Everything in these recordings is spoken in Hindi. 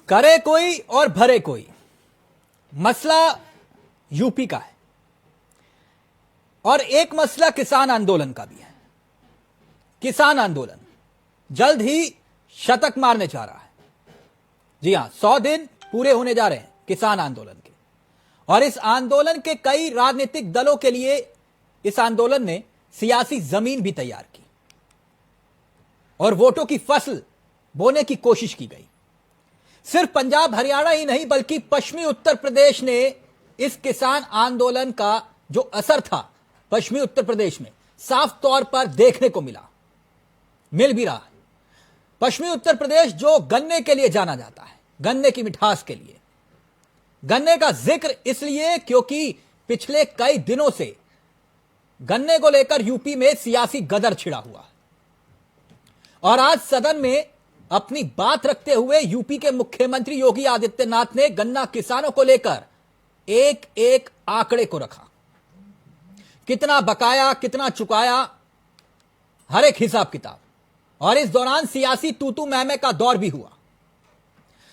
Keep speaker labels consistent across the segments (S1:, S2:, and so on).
S1: करे कोई और भरे कोई, मसला यूपी का है और एक मसला किसान आंदोलन का भी है। किसान आंदोलन जल्द ही शतक मारने जा रहा है। जी हां, 100 दिन पूरे होने जा रहे हैं किसान आंदोलन के, और इस आंदोलन के कई राजनीतिक दलों के लिए इस आंदोलन ने सियासी जमीन भी तैयार की और वोटों की फसल बोने की कोशिश की गई। सिर्फ पंजाब हरियाणा ही नहीं बल्कि पश्चिमी उत्तर प्रदेश ने इस किसान आंदोलन का जो असर था पश्चिमी उत्तर प्रदेश में साफ तौर पर देखने को मिल भी रहा है। पश्चिमी उत्तर प्रदेश जो गन्ने के लिए जाना जाता है, गन्ने की मिठास के लिए, गन्ने का जिक्र इसलिए क्योंकि पिछले कई दिनों से गन्ने को लेकर यूपी में सियासी गदर छिड़ा हुआ है। और आज सदन में अपनी बात रखते हुए यूपी के मुख्यमंत्री योगी आदित्यनाथ ने गन्ना किसानों को लेकर एक एक आंकड़े को रखा, कितना बकाया, कितना चुकाया, हर एक हिसाब किताब। और इस दौरान सियासी तूतू मैमे का दौर भी हुआ।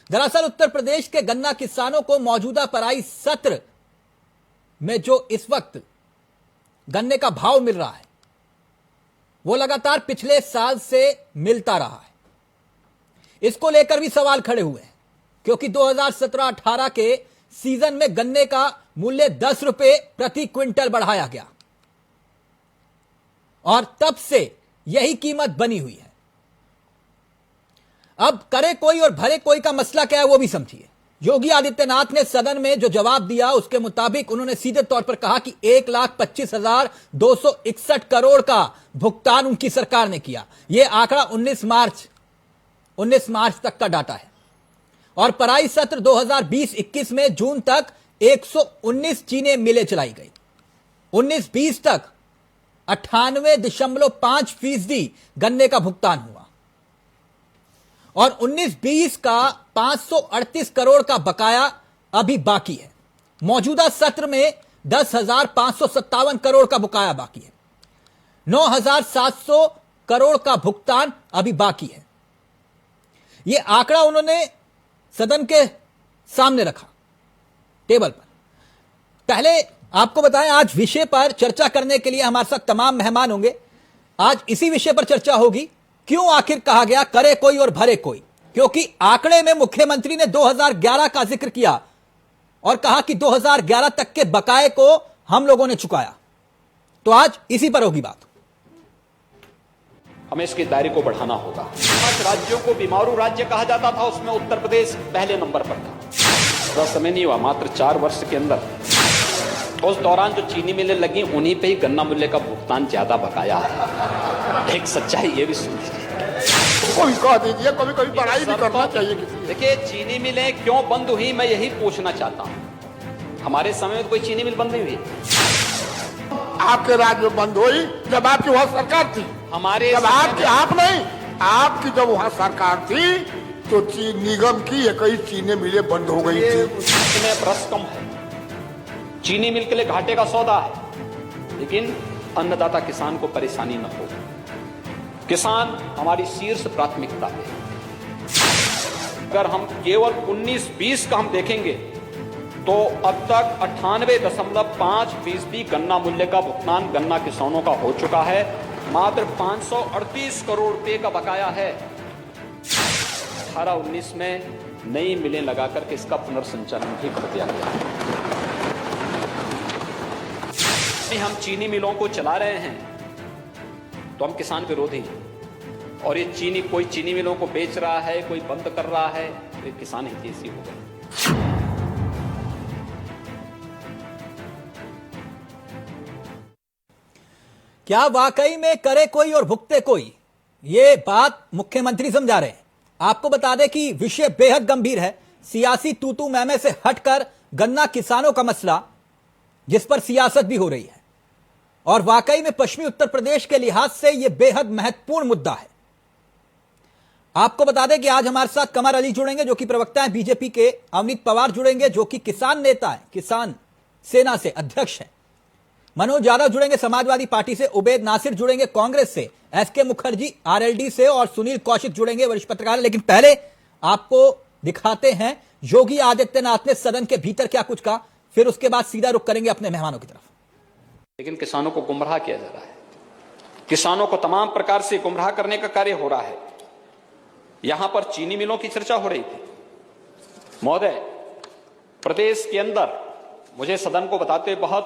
S1: दरअसल उत्तर प्रदेश के गन्ना किसानों को मौजूदा पराई सत्र में जो इस वक्त गन्ने का भाव मिल रहा है वो लगातार पिछले साल से मिलता रहा है। इसको लेकर भी सवाल खड़े हुए हैं क्योंकि 2017-18 के सीजन में गन्ने का मूल्य 10 रुपए प्रति क्विंटल बढ़ाया गया और तब से यही कीमत बनी हुई है। अब करे कोई और भरे कोई का मसला क्या है वो भी समझिए। योगी आदित्यनाथ ने सदन में जो जवाब दिया उसके मुताबिक उन्होंने सीधे तौर पर कहा कि 1,25,261 करोड़ का भुगतान उनकी सरकार ने किया। यह आंकड़ा 19 मार्च तक का डाटा है और पराई सत्र 2020-21 में जून तक 119 चीनी मिलें चलाई गई। 19-20 तक 98.5% गन्ने का भुगतान हुआ और 19-20 का 538 करोड़ का बकाया अभी बाकी है। मौजूदा सत्र में 10,557 करोड़ का बकाया बाकी है। 9,700 करोड़ का भुगतान अभी बाकी है। यह आंकड़ा उन्होंने सदन के सामने रखा टेबल पर। पहले आपको बताएं, आज विषय पर चर्चा करने के लिए हमारे साथ तमाम मेहमान होंगे। आज इसी विषय पर चर्चा होगी, क्यों आखिर कहा गया करे कोई और भरे कोई। क्योंकि आंकड़े में मुख्यमंत्री ने 2011 का जिक्र किया और कहा कि 2011 तक के बकाये को हम लोगों ने चुकाया। तो आज इसी पर होगी बात।
S2: हमें इसके दायरे को बढ़ाना होगा। 5 राज्यों को बीमारू राज्य कहा जाता था, उसमें उत्तर प्रदेश पहले नंबर पर था। थोड़ा समय नहीं हुआ, मात्र 4 वर्ष के अंदर उस दौरान जो चीनी मिलें लगी उन्हीं पे ही गन्ना मूल्य का भुगतान ज्यादा बकाया है। एक सच्चाई ये भी सुन लीजिए,
S3: कोई कह दीजिए, कभी कभी पढ़ाई भी करना चाहिए किसी।
S2: देखिए, चीनी मिलें क्यों बंद हुई मैं यही पूछना चाहता हूँ। हमारे समय में कोई चीनी मिल बंद नहीं हुई।
S3: आपके राज्य में बंद हुई जब आपकी वहाँ सरकार थी।
S2: हमारे
S3: जब आपकी आप नहीं, आपकी जब वहाँ सरकार थी तो निगम की 21 चीनी मिलें बंद हो गई थी।
S2: उसमें रस कम है, चीनी मिल के लिए घाटे का सौदा है, लेकिन अन्नदाता किसान को परेशानी न हो। किसान हमारी शीर्ष प्राथमिकता है। अगर हम केवल 19-20 का हम देखेंगे तो अब तक 98.5% गन्ना मूल्य का भुगतान गन्ना किसानों का हो चुका है। मात्र 538 करोड़ रुपए का बकाया है। 18-19 में नई मिलें लगाकर के इसका पुनर्संचालन भी कर दिया गया। हम चीनी मिलों को चला रहे हैं तो हम किसान विरोधी हैं, और ये चीनी कोई चीनी मिलों को बेच रहा है, कोई बंद कर रहा है, तो ये किसान हितैषी हो गए।
S1: क्या वाकई में करे कोई और भुगते कोई, ये बात मुख्यमंत्री समझा रहे हैं। आपको बता दें कि विषय बेहद गंभीर है। सियासी तूतू मैमे से हटकर गन्ना किसानों का मसला जिस पर सियासत भी हो रही है और वाकई में पश्चिमी उत्तर प्रदेश के लिहाज से यह बेहद महत्वपूर्ण मुद्दा है। आपको बता दें कि आज हमारे साथ कमर अली जुड़ेंगे जो कि प्रवक्ता हैं बीजेपी के, अवनीत पवार जुड़ेंगे जो कि किसान नेता है, किसान सेना से अध्यक्ष है, मनोज यादव जुड़ेंगे समाजवादी पार्टी से, उबैद नासिर जुड़ेंगे कांग्रेस से, एसके मुखर्जी आरएलडी से और सुनील कौशिक जुड़ेंगे वरिष्ठ पत्रकार। लेकिन पहले आपको दिखाते हैं योगी आदित्यनाथ ने सदन के भीतर क्या कुछ कहा, फिर उसके बाद सीधा रुख करेंगे अपने मेहमानों की तरफ।
S2: लेकिन किसानों को गुमराह किया जा रहा है, किसानों को तमाम प्रकार से गुमराह करने का कार्य हो रहा है। यहां पर चीनी मिलों की चर्चा हो रही थी। महोदय, प्रदेश के अंदर मुझे सदन को बताते हुए बहुत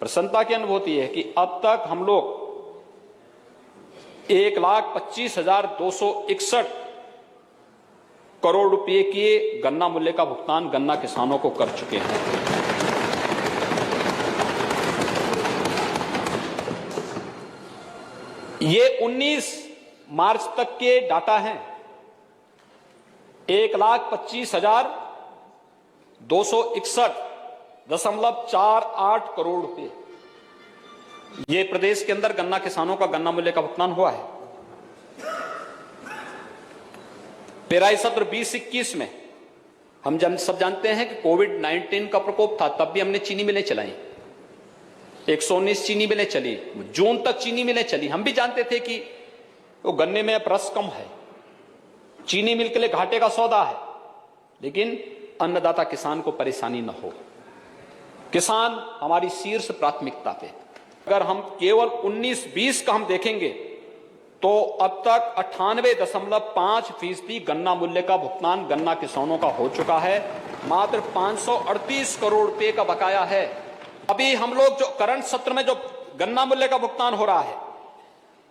S2: प्रसन्नता की अनुभूति है कि अब तक हम लोग 1,25,261 करोड़ रुपए के गन्ना मूल्य का भुगतान गन्ना किसानों को कर चुके हैं। ये 19 मार्च तक के डाटा हैं। 1,25,261.48 करोड़ रुपए ये प्रदेश के अंदर गन्ना किसानों का गन्ना मूल्य का भुगतान हुआ है। पेराई सत्र 2021 में हम सब जानते हैं कि कोविड-19 का प्रकोप था, तब भी हमने चीनी मिलें चलाई। 119 चीनी मिलें चली, जून तक चीनी मिलें चली। हम भी जानते थे कि वो गन्ने में अब रस कम है, चीनी मिल के लिए घाटे का सौदा है, लेकिन अन्नदाता किसान को परेशानी न हो। किसान हमारी शीर्ष प्राथमिकता पे। अगर हम केवल 19-20 का हम देखेंगे तो अब तक 98.5% गन्ना मूल्य का भुगतान गन्ना किसानों का हो चुका है। मात्र 538 करोड़ रुपए का बकाया है। अभी हम लोग जो करंट सत्र में जो गन्ना मूल्य का भुगतान हो रहा है,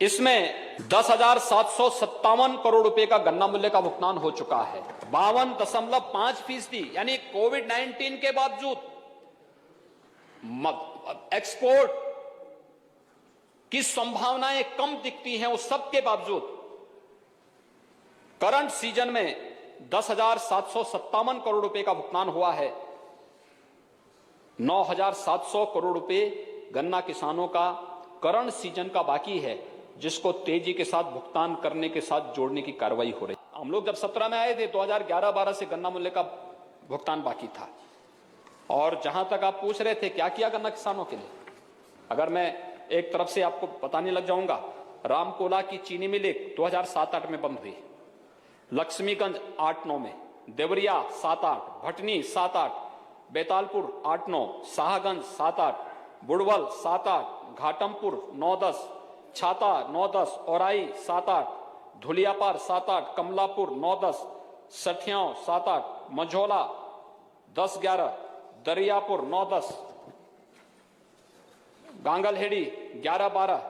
S2: इसमें 10,757 करोड़ रुपए का गन्ना मूल्य का भुगतान हो चुका है। 52.5%, यानी कोविड-19 के बावजूद, एक्सपोर्ट की संभावनाएं कम दिखती हैं, उस सब के बावजूद करंट सीजन में 10,757 करोड़ रुपए का भुगतान हुआ है। 9,700 करोड़ रुपए गन्ना किसानों का करंट सीजन का बाकी है, जिसको तेजी के साथ भुगतान करने के साथ जोड़ने की कार्रवाई हो रही है। हम लोग जब 17 में आए थे, 2011-12 से गन्ना मूल्य का भुगतान बाकी था। और जहां तक आप पूछ रहे थे क्या किया गन्ना किसानों के लिए, अगर मैं एक तरफ से आपको बताने लग जाऊंगा, रामकोला की चीनी मिल 2007-8 में बंद हुई, लक्ष्मीगंज 8-9 में, देवरिया 7-8, भटनी 7-8, बेतालपुर 8-9, शाहगंज 7-8, बुड़वल 7-8, घाटमपुर 9-10, छाता 9-10, औराई 7-8, धुलियापार 7-8, कमलापुर 9-10, सठियाओं 7-8, मझौला 10-11, दरियापुर 9-10, गांगलहेड़ी 11-12,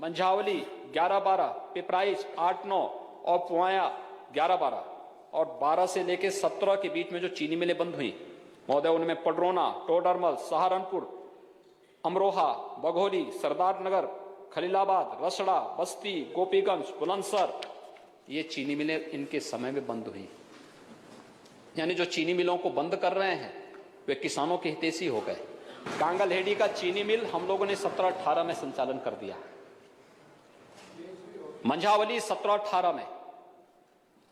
S2: मंझावली 11-12, पिपराइच 8-9 और पुआया 11-12। और 12 से लेकर 17 के बीच में जो चीनी मिलें बंद हुई महोदय, उनमें पडरौना, टोडरमल, सहारनपुर, अमरोहा, बघोली, सरदारनगर, खलीलाबाद, रसड़ा, बस्ती, गोपीगंज, बुलंदशहर, ये चीनी मिलें इनके समय में बंद हुई। यानी जो चीनी मिलों को बंद कर रहे हैं वे किसानों के हितैषी हो गए। गांगलहेड़ी का चीनी मिल हम लोगों ने 17-18 में संचालन कर दिया, मंझावली 17-18 में,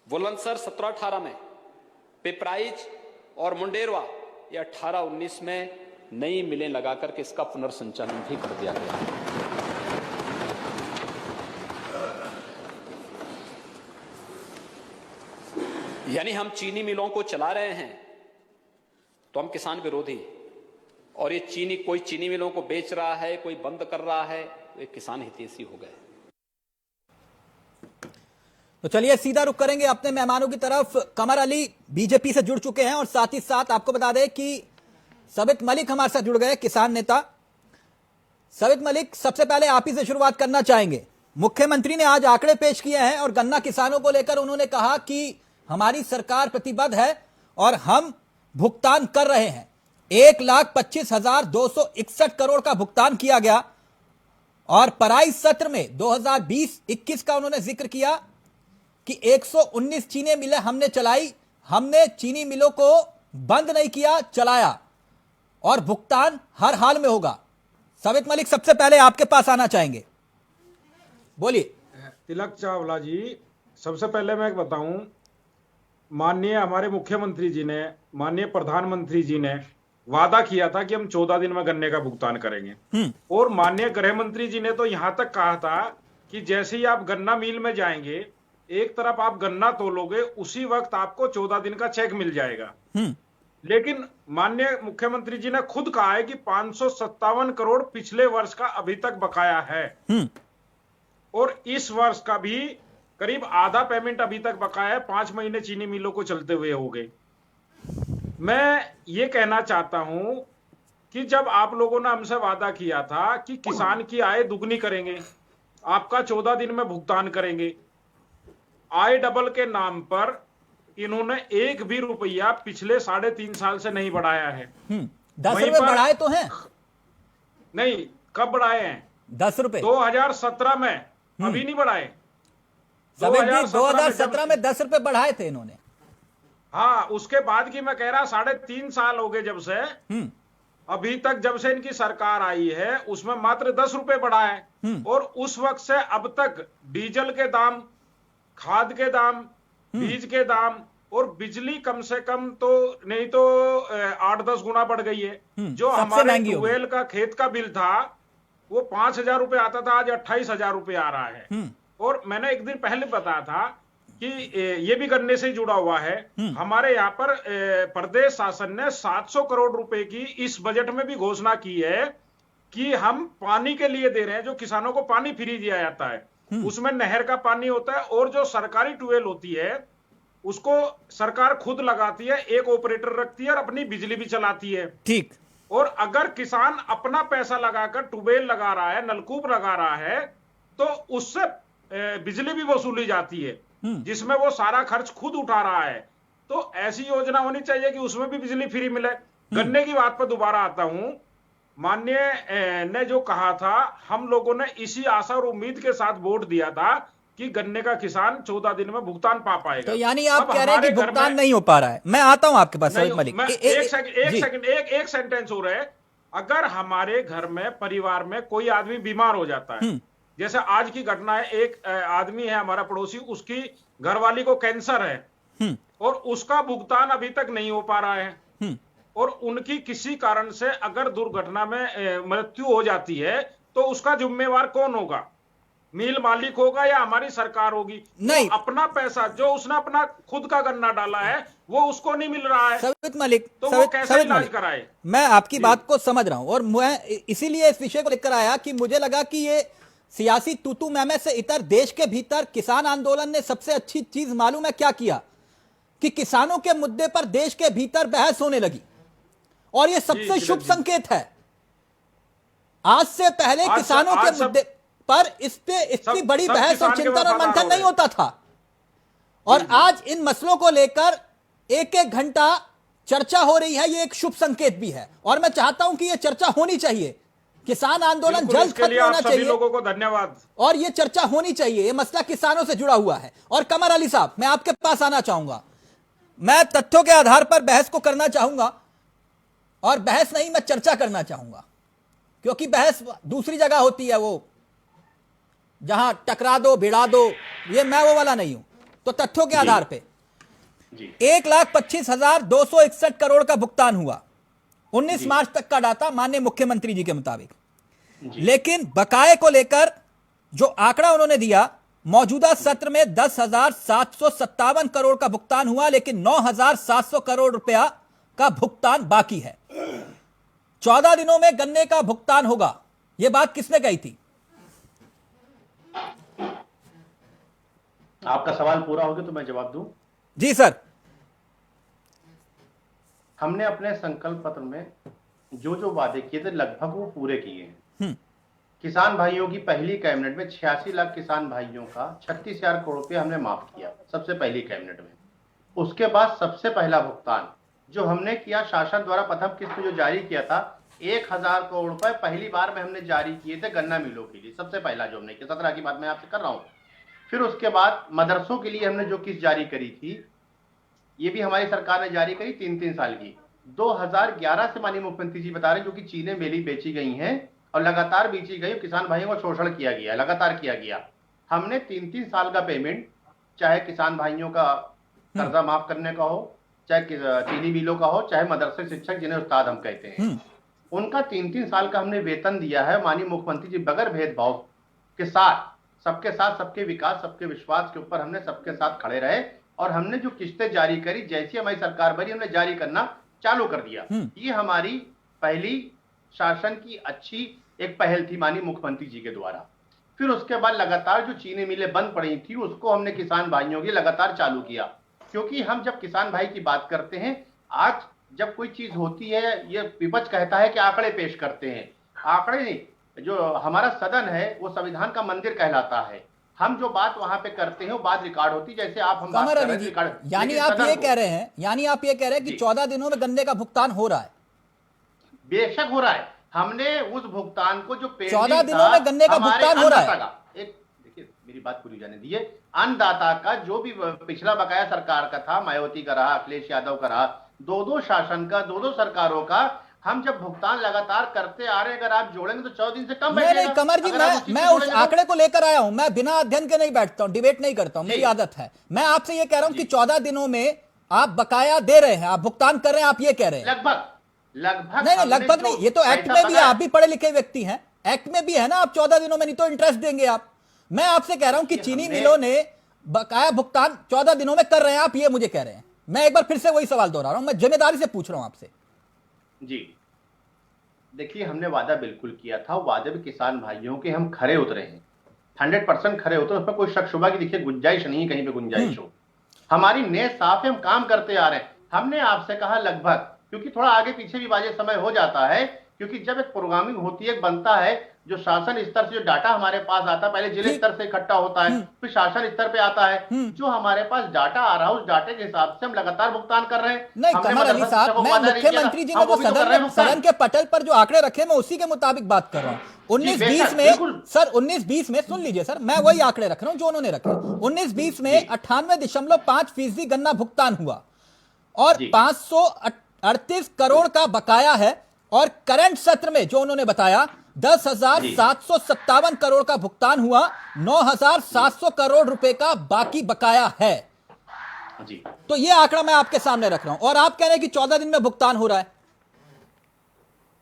S2: बुलंदशहर 17-18 में, पिपराइच और मुंडेरवा ये 18-19 में नई मिलें लगाकर के इसका पुनर्संचालन भी कर दिया गया। यानी हम चीनी मिलों को चला रहे हैं तो हम किसान विरोधी, और ये चीनी, कोई चीनी मिलों को बेच रहा है, कोई बंद कर रहा है, तो एक किसान हितैषी हो गए।
S1: तो चलिए सीधा रुख करेंगे अपने मेहमानों की तरफ। कमर अली बीजेपी से जुड़ चुके हैं और साथ ही साथ आपको बता दें कि सबित मलिक हमारे साथ जुड़ गए, किसान नेता। सबित मलिक, सबसे पहले आप ही से शुरुआत करना चाहेंगे। मुख्यमंत्री ने आज आंकड़े पेश किए हैं और गन्ना किसानों को लेकर उन्होंने कहा कि हमारी सरकार प्रतिबद्ध है और हम भुगतान कर रहे हैं। 1,25,261 करोड़ का भुगतान किया गया और पराई सत्र में 2020-21 का उन्होंने जिक्र किया कि 119 चीनी मिलें हमने चलाई, हमने चीनी मिलों को बंद नहीं किया, चलाया, और भुगतान हर हाल में होगा। सबित मलिक, सबसे पहले आपके पास आना चाहेंगे, बोलिए।
S4: तिलक चावला जी, सबसे पहले मैं बताऊं, माननीय हमारे मुख्यमंत्री जी ने, माननीय प्रधानमंत्री जी ने वादा किया था कि हम 14 दिन में गन्ने का भुगतान करेंगे, और माननीय गृह मंत्री जी ने तो यहां तक कहा था कि जैसे ही आप गन्ना मिल में जाएंगे एक तरफ आप गन्ना तोलोगे, उसी वक्त आपको 14 दिन का चेक मिल जाएगा। लेकिन माननीय मुख्यमंत्री जी ने खुद कहा है कि 557 करोड़ पिछले वर्ष का अभी तक बकाया है, और इस वर्ष का भी करीब आधा पेमेंट अभी तक बकाया है। 5 महीने चीनी मिलों को चलते हुए हो गए। मैं ये कहना चाहता हूं कि जब आप लोगों ने हमसे वादा किया था कि किसान की आय दुगनी करेंगे, आपका 14 दिन में भुगतान करेंगे, आय डबल के नाम पर इन्होंने एक भी रुपया पिछले 3.5 साल से नहीं बढ़ाया है।
S1: 10 रुपए बढ़ाए तो हैं?
S4: नहीं, कब बढ़ाए हैं?
S1: 10 रुपए
S4: 2017 में, अभी नहीं बढ़ाए।
S1: 2017 में 10 रुपए बढ़ाए थे इन्होंने।
S4: हाँ, उसके बाद की मैं कह रहा 3.5 साल हो गए जब से अभी तक, जब से इनकी सरकार आई है उसमें मात्र 10 रुपए बढ़ा है। और उस वक्त से अब तक डीजल के दाम, खाद के दाम, बीज के दाम और बिजली कम से कम तो नहीं तो 8-10 गुना बढ़ गई है। जो हमारे ट्यूबवेल का खेत का बिल था वो 5,000 रुपए आता था, आज 28,000 रुपए आ रहा है। और मैंने एक दिन पहले बताया था कि ये भी गन्ने से जुड़ा हुआ है। हमारे यहाँ पर प्रदेश शासन ने 700 करोड़ रुपए की इस बजट में भी घोषणा की है कि हम पानी के लिए दे रहे हैं। जो किसानों को पानी फ्री दिया जाता है, उसमें नहर का पानी होता है, और जो सरकारी ट्यूबवेल होती है उसको सरकार खुद लगाती है, एक ऑपरेटर रखती है और अपनी बिजली भी चलाती है।
S1: ठीक।
S4: और अगर किसान अपना पैसा लगाकर ट्यूबवेल लगा रहा है, नलकूप लगा रहा है, तो उससे बिजली भी वसूली जाती है, जिसमें वो सारा खर्च खुद उठा रहा है। तो ऐसी योजना होनी चाहिए कि उसमें भी बिजली फ्री मिले। गन्ने की बात पर दोबारा आता हूं। माननीय ने जो कहा था, हम लोगों ने इसी आशा और उम्मीद के साथ वोट दिया था कि गन्ने का किसान 14 दिन में भुगतान पा पाएगा।
S1: तो यानी आप कह रहे हैं कि भुगतान नहीं हो पा रहा है। मैं आता हूं आपके पास सरोज मलिक।
S4: एक सेंटेंस हो रहा है। अगर हमारे घर में, परिवार में कोई आदमी बीमार हो जाता है, जैसे आज की घटना है, एक आदमी है हमारा पड़ोसी, उसकी घरवाली को कैंसर है और उसका भुगतान अभी तक नहीं हो पा रहा है, और उनकी किसी कारण से अगर दुर्घटना में मृत्यु हो जाती है तो उसका जिम्मेवार कौन होगा? मिल मालिक होगा या हमारी सरकार होगी?
S1: नहीं,
S4: तो अपना पैसा जो उसने अपना खुद का गन्ना डाला है वो उसको नहीं मिल रहा है।
S1: सवित मलिक,
S4: तो वो कैसे इलाज कराए?
S1: मैं आपकी बात को समझ रहा हूं, और मैं इसीलिए इस विषय को लेकर आया कि मुझे लगा कि ये सियासी तूतू मैमे से इतर देश के भीतर किसान आंदोलन ने सबसे अच्छी चीज मालूम है क्या किया कि किसानों के मुद्दे पर देश के भीतर बहस होने लगी, और यह सबसे शुभ संकेत है। आज से पहले किसानों के मुद्दे पर इस पे इतनी बड़ी बहस और चिंतन और मंथन नहीं होता था, और आज इन मसलों को लेकर एक एक घंटा चर्चा हो रही है। यह एक शुभ संकेत भी है, और मैं चाहता हूं कि यह चर्चा होनी चाहिए। किसान आंदोलन जल्द खत्म होना चाहिए।
S4: लोगों को धन्यवाद।
S1: और यह चर्चा होनी चाहिए। यह मसला किसानों से जुड़ा हुआ है। और कमर अली साहब, मैं आपके पास आना चाहूंगा। मैं तथ्यों के आधार पर बहस को करना चाहूंगा, और बहस नहीं, मैं चर्चा करना चाहूंगा, क्योंकि बहस दूसरी जगह होती है, वो जहां टकरा दो, भिड़ा दो, ये मैं वो वाला नहीं हूं। तो तथ्यों के आधार पे 1,25,261 करोड़ का भुगतान हुआ 19 मार्च तक का डाटा माननीय मुख्यमंत्री जी के मुताबिक। लेकिन बकाये को लेकर जो आंकड़ा उन्होंने दिया, मौजूदा सत्र में 10,757 करोड़ का भुगतान हुआ, लेकिन 9,700 करोड़ रुपया का भुगतान बाकी है। 14 दिनों में गन्ने का भुगतान होगा, यह बात किसने कही थी?
S5: आपका सवाल पूरा हो गया तो मैं जवाब दूं?
S1: जी सर।
S5: हमने अपने संकल्प पत्र में जो जो वादे किए थे लगभग वो पूरे किए हैं। किसान भाइयों की पहली कैबिनेट में 86 लाख किसान भाइयों का 36,000 करोड़ रुपया हमने माफ किया, सबसे पहली कैबिनेट में। उसके बाद सबसे पहला भुगतान जो हमने किया, शासन द्वारा प्रथम किस्त जो जारी किया था, 1,000 करोड़ रुपए पहली बार में हमने जारी किए थे गन्ना मिलों के लिए, सबसे पहला जो हमने किया। 17 की बात मैं आपसे कर रहा हूँ। फिर उसके बाद मदरसों के लिए हमने जो किस्त जारी करी थी, ये भी हमारी सरकार ने जारी करी 3-3 साल की। 2011 से माननीय मुख्यमंत्री जी बता रहे जो कि चीने मेली बेची गई हैं और लगातार बेची गई, किसान भाइयों का शोषण किया गया, लगातार किया गया। हमने 3-3 साल का पेमेंट, चाहे किसान भाइयों का कर्जा माफ करने का हो, चाहे चीनी मिलों का हो, चाहे मदरसे शिक्षक जिन्हें उस्ताद हम कहते हैं, उनका 3-3 साल का हमने वेतन दिया है। माननीय मुख्यमंत्री जी बगैर भेदभाव के साथ सबके साथ सबके विकास सबके विश्वास के ऊपर हमने सबके साथ खड़े रहे और हमने जो किस्तें जारी करी, जैसी हमारी सरकार बनी हमने जारी करना चालू कर दिया। ये हमारी पहली शासन की अच्छी एक पहल थी माननीय मुख्यमंत्री जी के द्वारा। फिर उसके बाद लगातार जो चीनी मिलें बंद पड़ी थी उसको हमने किसान भाइयों की लगातार चालू किया, क्योंकि हम जब किसान भाई की बात करते हैं, आज जब कोई चीज होती है, ये विपक्ष कहता है कि आंकड़े पेश करते हैं, आंकड़े नहीं, जो हमारा सदन है वो संविधान का मंदिर कहलाता है। हम जो बात वहां पे करते हैं वो बात रिकॉर्ड होती, जैसे आप हम बात
S1: कमर
S5: कर
S1: अली
S5: रहे
S1: जी,
S5: हैं रिकॉर्ड।
S1: यानी आप ये कह रहे हैं कि 14 दिनों में गन्ने का भुगतान हो रहा है?
S5: बेशक हो रहा है। हमने उस भुगतान को जो
S1: 14 दिनों में गन्ने का भुगतान हो रहा है।
S5: एक देखिए मेरी बात पूरी जाने दीजिए। अन्नदाता का जो भी पिछला बकाया सरकार का था, मायावती का रहा, अखिलेश यादव का रहा, दो शासन का, दो सरकारों का, हम जब भुगतान लगातार करते आ रहे हैं, अगर आप जोड़ेंगे तो 14 दिन से कम बैठेगा।
S1: नहीं कमर जी, मैं उस आंकड़े को लेकर आया हूं। मैं बिना अध्ययन के नहीं बैठता हूं, डिबेट नहीं करता हूं, मेरी आदत है। मैं आपसे ये कह रहा हूं कि 14 दिनों में आप बकाया दे रहे हैं, आप भुगतान कर रहे हैं, आप ये कह रहे हैं।
S5: लगभग
S1: नहीं, लगभग नहीं, ये तो एक्ट में भी है। आप भी पढ़े लिखे व्यक्ति हैं, एक्ट में भी है ना, आप 14 दिनों में नहीं तो इंटरेस्ट देंगे आप। मैं आपसे कह रहा हूं कि चीनी मिलों ने बकाया भुगतान 14 दिनों में कर रहे हैं, आप ये मुझे कह रहे हैं। मैं एक बार फिर से वही सवाल दोहरा रहा हूं, मैं जिम्मेदारी से पूछ रहा हूं आपसे।
S5: जी देखिए, हमने वादा बिल्कुल किया था, वादे भी किसान भाइयों के हम खरे उतरे हैं, 100% खरे उतरे, उसमें कोई शक शुबा की देखिए गुंजाइश नहीं है, कहीं पे गुंजाइश हो। हमारी नीयत साफ है, हम काम करते आ रहे हैं। हमने आपसे कहा लगभग, क्योंकि थोड़ा आगे पीछे भी बाजे समय हो जाता है, क्योंकि जब एक प्रोग्रामिंग होती है, बनता है, जो शासन स्तर से जो डाटा हमारे पास आता है, पहले जिले स्तर से इकट्ठा होता है, फिर शासन स्तर पे आता है, जो हमारे पास डाटा आ रहा है उस डाटे के हिसाब से हम लगातार भुगतान कर रहे हैं।
S1: नहीं कमर अली साहब, मैं मुख्यमंत्री जी ने जो सदन के पटल पर जो आंकड़े रखे मैं उसी के मुताबिक बात कर रहा हूं। 19-20 में सर, 19-20 में सुन लीजिए सर, मैं वही आंकड़े रख रहा हूं जो उन्होंने रखे। 19-20 में 98.5% गन्ना भुगतान हुआ और 538 करोड़ का बकाया है, और करंट सत्र में जो उन्होंने बताया 10,757 करोड़ का भुगतान हुआ, 9,700 करोड़ रुपए का बाकी बकाया है।
S5: जी
S1: तो ये आंकड़ा मैं आपके सामने रख रहा हूं, और आप कह रहे हैं कि 14 दिन में भुगतान हो रहा है।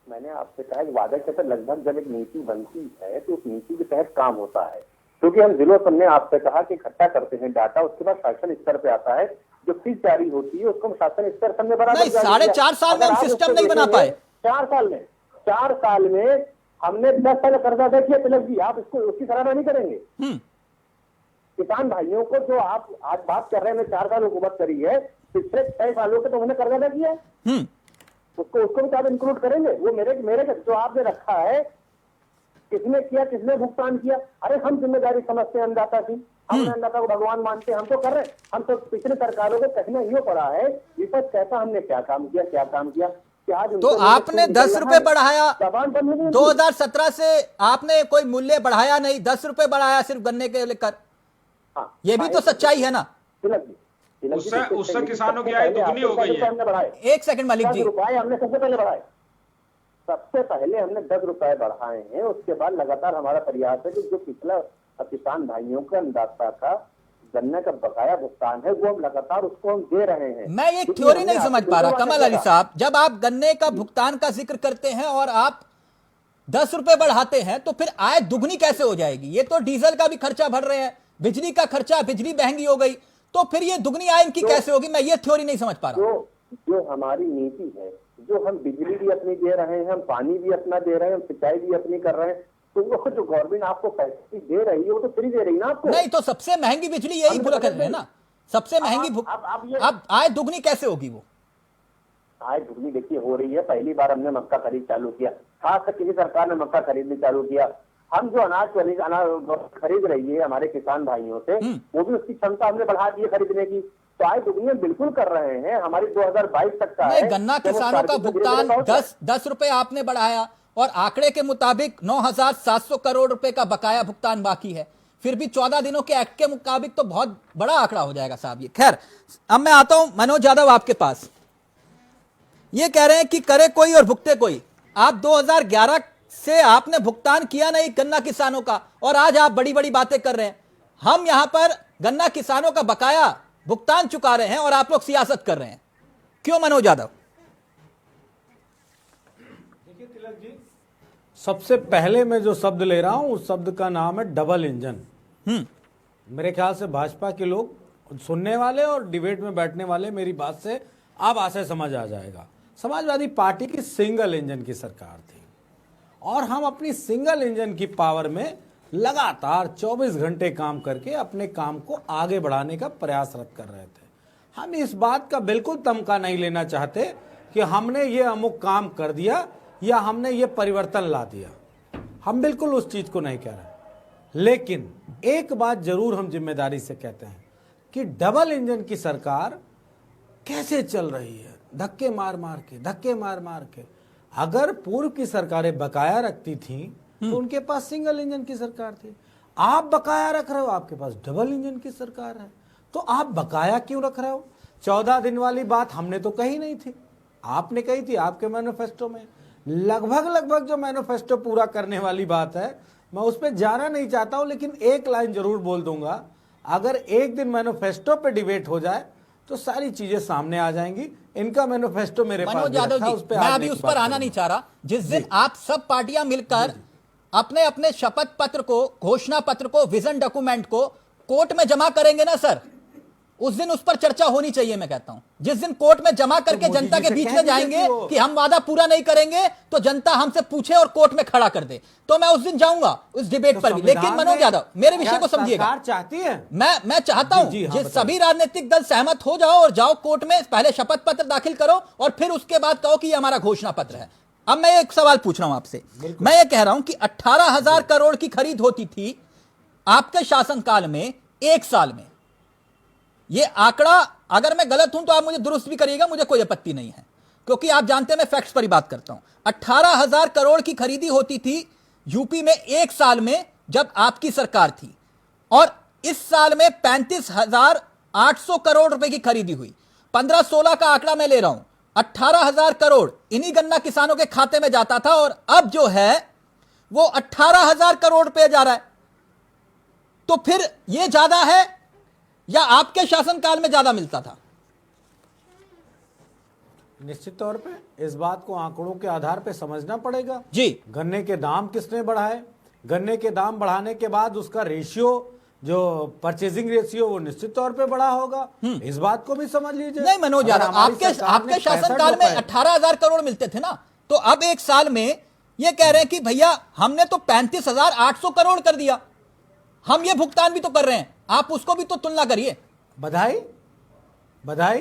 S6: मैंने आपसे कहा कि वादा के तहत लगभग जब एक नीति बनती है तो उस नीति के तहत काम होता है, क्योंकि हम जिलों पर ने आपसे कहा कि इकट्ठा करते हैं डाटा, उसके बाद शासन स्तर पे आता है, जो फीस जारी होती है उसको हम शासन स्तर से हमने बराबर
S1: नहीं, 4.5 साल में हम सिस्टम नहीं बना पाए।
S6: 4 साल में हमने 10 साल कर्जा देखिए तिलक जी, आप इसको उसकी सराहना नहीं करेंगे? किसान भाइयों को जो आप आज बात कर रहे हैं, 4 साल हुकूमत करी है, पिछले 6 सालों के तो हमने कर्जा दे दिया है, उसको भी आप इंक्लूड करेंगे? वो मेरे जो आपने रखा है, किसने किया, किसने भुगतान किया? अरे हम जिम्मेदारी समझते हैं अन्नदाता की, हमने अन्नदाता को भगवान मानते हैं, हम तो कर रहे हैं। हम तो पिछले सरकारों को कहना ही पड़ा है, विपक्ष कहता हमने क्या काम किया।
S1: तो आपने 10 रुपए बढ़ाया, 2017 से आपने कोई मूल्य बढ़ाया नहीं, 10 रुपए बढ़ाया सिर्फ गन्ने के लेकर। ये भी तो सच्चाई है ना?
S4: उससे किसानों की आय दुगनी हो गई है।
S1: एक सेकंड मालिक जी,
S6: 10 रुपए हमने सबसे पहले बढ़ाए, हमने 10 रुपए बढ़ाए हैं। उसके बाद लगातार हमारा प्रयास है कि जो पिछला किसान भाइयों का, अन्नदाता का गन्ने का बकाया भुगतान है, वो हम लगातार उसको हम दे रहे हैं।
S1: मैं ये थ्योरी नहीं समझ पा रहा कमल अली साहब, जब आप गन्ने का भुगतान का जिक्र करते हैं और आप 10 रुपए बढ़ाते हैं तो फिर आय दुगनी कैसे हो जाएगी? ये तो डीजल का भी खर्चा भर रहे हैं, बिजली का खर्चा, बिजली महंगी हो गई, तो फिर ये दुगनी आय इनकी कैसे होगी? मैं ये थ्योरी नहीं समझ पा रहा।
S6: जो हमारी नीति है, जो हम बिजली भी अपनी दे रहे हैं, हम पानी भी अपना दे रहे हैं, हम सिंचाई भी अपनी कर रहे हैं, तो वो जो गवर्नमेंट आपको फैसिलिटी दे रही है वो तो फ्री दे रही है ना आपको।
S1: नहीं, तो सबसे महंगी बिजली यही भुगत रहे हैं ना, सबसे महंगी। अब आय दुगनी कैसे होगी? वो
S6: आय दुगनी देखिए हो रही है। पहली बार हमने मक्का खरीद चालू किया, खास कर किसी सरकार ने मक्का खरीदने चालू किया। हम जो अनाज खरीद रही है हमारे किसान भाइयों से, वो भी उसकी क्षमता हमने बढ़ा दी है खरीदने की, तो आय दुगनी बिल्कुल कर रहे हैं। हमारी 2022 तक का है।
S1: गन्ना किसानों का भुगतान 10 रुपए आपने बढ़ाया और आंकड़े के मुताबिक 9,700 करोड़ रुपए का बकाया भुगतान बाकी है, फिर भी 14 दिनों के एक्ट के मुताबिक तो बहुत बड़ा आंकड़ा हो जाएगा साहब ये। खैर, अब मैं आता हूं मनोज यादव आपके पास। ये कह रहे हैं कि करे कोई और भुगते कोई। आप 2011 से आपने भुगतान किया नहीं गन्ना किसानों का, और आज आप बड़ी बड़ी बातें कर रहे हैं। हम यहां पर गन्ना किसानों का बकाया भुगतान चुका रहे हैं और आप लोग सियासत कर रहे हैं, क्यों मनोज यादव?
S7: देखिए तिलक जी, सबसे पहले मैं जो शब्द ले रहा हूं उस शब्द का नाम है डबल इंजन। मेरे ख्याल से भाजपा के लोग सुनने वाले और डिबेट में बैठने वाले मेरी बात से अब आशय समझ आ जाएगा। समाजवादी पार्टी की सिंगल इंजन की सरकार थी और हम अपनी सिंगल इंजन की पावर में लगातार 24 घंटे काम करके अपने काम को आगे बढ़ाने का प्रयासरत कर रहे थे। हम इस बात का बिल्कुल तमगा नहीं लेना चाहते कि हमने ये अमुक काम कर दिया या हमने ये परिवर्तन ला दिया। हम बिल्कुल उस चीज को नहीं कह रहे, लेकिन एक बात जरूर हम जिम्मेदारी से कहते हैं कि डबल इंजन की सरकार कैसे चल रही है, धक्के मार मार के। अगर पूर्व की सरकारें बकाया रखती थीं तो उनके पास सिंगल इंजन की सरकार थी। आप बकाया रख रहे हो, आपके पास डबल इंजन की सरकार है, तो आप बकाया क्यों रख रहे हो? 14 दिन वाली बात हमने तो कही नहीं थी, आपने कही थी आपके मैनिफेस्टो में। लगभग जो मैनिफेस्टो पूरा करने वाली बात है, मैं उस पर जाना नहीं चाहता हूं, लेकिन एक लाइन जरूर बोल दूंगा, अगर एक दिन मैनिफेस्टो पे डिबेट हो जाए तो सारी चीजें सामने आ जाएंगी। इनका मैनिफेस्टो मेरे पास
S1: मनोज यादव जी, मैं अभी उस पर आना नहीं चाह रहा। जिस दिन आप सब पार्टियां मिलकर अपने अपने शपथ पत्र को, घोषणा पत्र को, विजन डॉक्यूमेंट को कोर्ट में जमा करेंगे ना सर, उस दिन उस पर चर्चा होनी चाहिए। मैं कहता हूं जिस दिन कोर्ट में जमा करके जनता के बीच में जाएंगे कि हम वादा पूरा नहीं करेंगे, तो जनता हमसे पूछे और कोर्ट में खड़ा कर दे, तो मैं उस दिन जाऊंगा उस डिबेट पर भी। लेकिन मनोज यादव, मेरे विषय को समझिएगा,
S7: चाहती है
S1: मैं चाहता हूं जिस सभी राजनीतिक दल सहमत हो जाओ और जाओ कोर्ट में, पहले शपथ पत्र दाखिल करो और फिर उसके बाद कहो कि ये हमारा घोषणा पत्र है। अब मैं एक सवाल पूछ रहा हूं आपसे, मैं ये कह रहा हूं कि 18,000 करोड़ की खरीद होती थी आपके शासनकाल में, एक साल में। ये आंकड़ा, अगर मैं गलत हूं तो आप मुझे दुरुस्त भी करिएगा, मुझे कोई आपत्ति नहीं है, क्योंकि आप जानते हैं मैं फैक्ट्स पर ही बात करता हूं। 18,000 करोड़ की खरीदी होती थी यूपी में एक साल में जब आपकी सरकार थी, और इस साल में 35,800 करोड़ रुपए की खरीदी हुई। 15-16 का आंकड़ा मैं ले रहा हूं, 18,000 करोड़ इन्हीं गन्ना किसानों के खाते में जाता था, और अब जो है वो 18,000 करोड़ रुपए जा रहा है। तो फिर ये ज्यादा है या आपके शासनकाल में ज्यादा मिलता था?
S7: निश्चित तौर पे इस बात को आंकड़ों के आधार पे समझना पड़ेगा
S1: जी।
S7: गन्ने के दाम किसने बढ़ाए, गन्ने के दाम बढ़ाने के बाद उसका रेशियो, जो परचेजिंग रेशियो, वो निश्चित तौर पे बढ़ा होगा। इस बात को भी समझ लीजिए।
S1: नहीं मनोज यादव, आपके शासनकाल में 18,000 करोड़ मिलते थे ना, तो अब एक साल में ये कह रहे हैं कि भैया हमने तो 35,800 करोड़ कर दिया, हम ये भुगतान भी तो कर रहे हैं, आप उसको भी तो तुलना करिए।
S7: बधाई,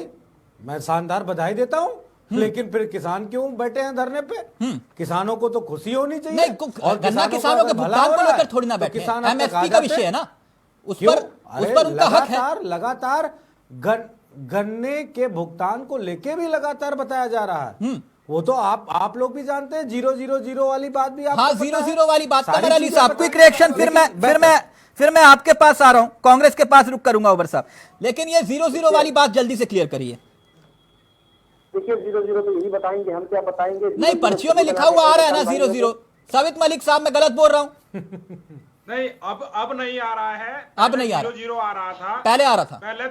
S7: मैं शानदार बधाई देता हूं, लेकिन फिर किसान क्यों बैठे हैं धरने पे? किसानों को तो खुशी होनी चाहिए।
S1: नहीं, और गन्ना किसानों के भुगतान को लेकर थोड़ी ना बैठे, एमएसपी का विषय है ना, उस पर उनका हक है।
S7: लगातार गन्ने के भुगतान को लेके भी लगातार बताया जा रहा है। वो तो आप लोग भी जानते हैं, 000 वाली बात भी आप,
S1: हाँ 0 वाली बात का मेरा साहब क्विक रिएक्शन, फिर मैं आपके पास आ रहा हूं, कांग्रेस के पास रुक करूंगा ओबर साहब, लेकिन ये 0 वाली बात जल्दी से क्लियर करिए।
S6: देखिए 0 तो यही बताएंगे, हम क्या बताएंगे?
S1: नहीं, पर्चियों में लिखा हुआ आ रहा है ना 0। साबित मलिक साहब, मैं गलत बोल रहा हूं?
S4: नहीं, अब नहीं आ रहा है।
S1: अब नहीं आ रहा,
S4: 0 आ रहा था,
S1: पहले आ रहा था,
S4: पहले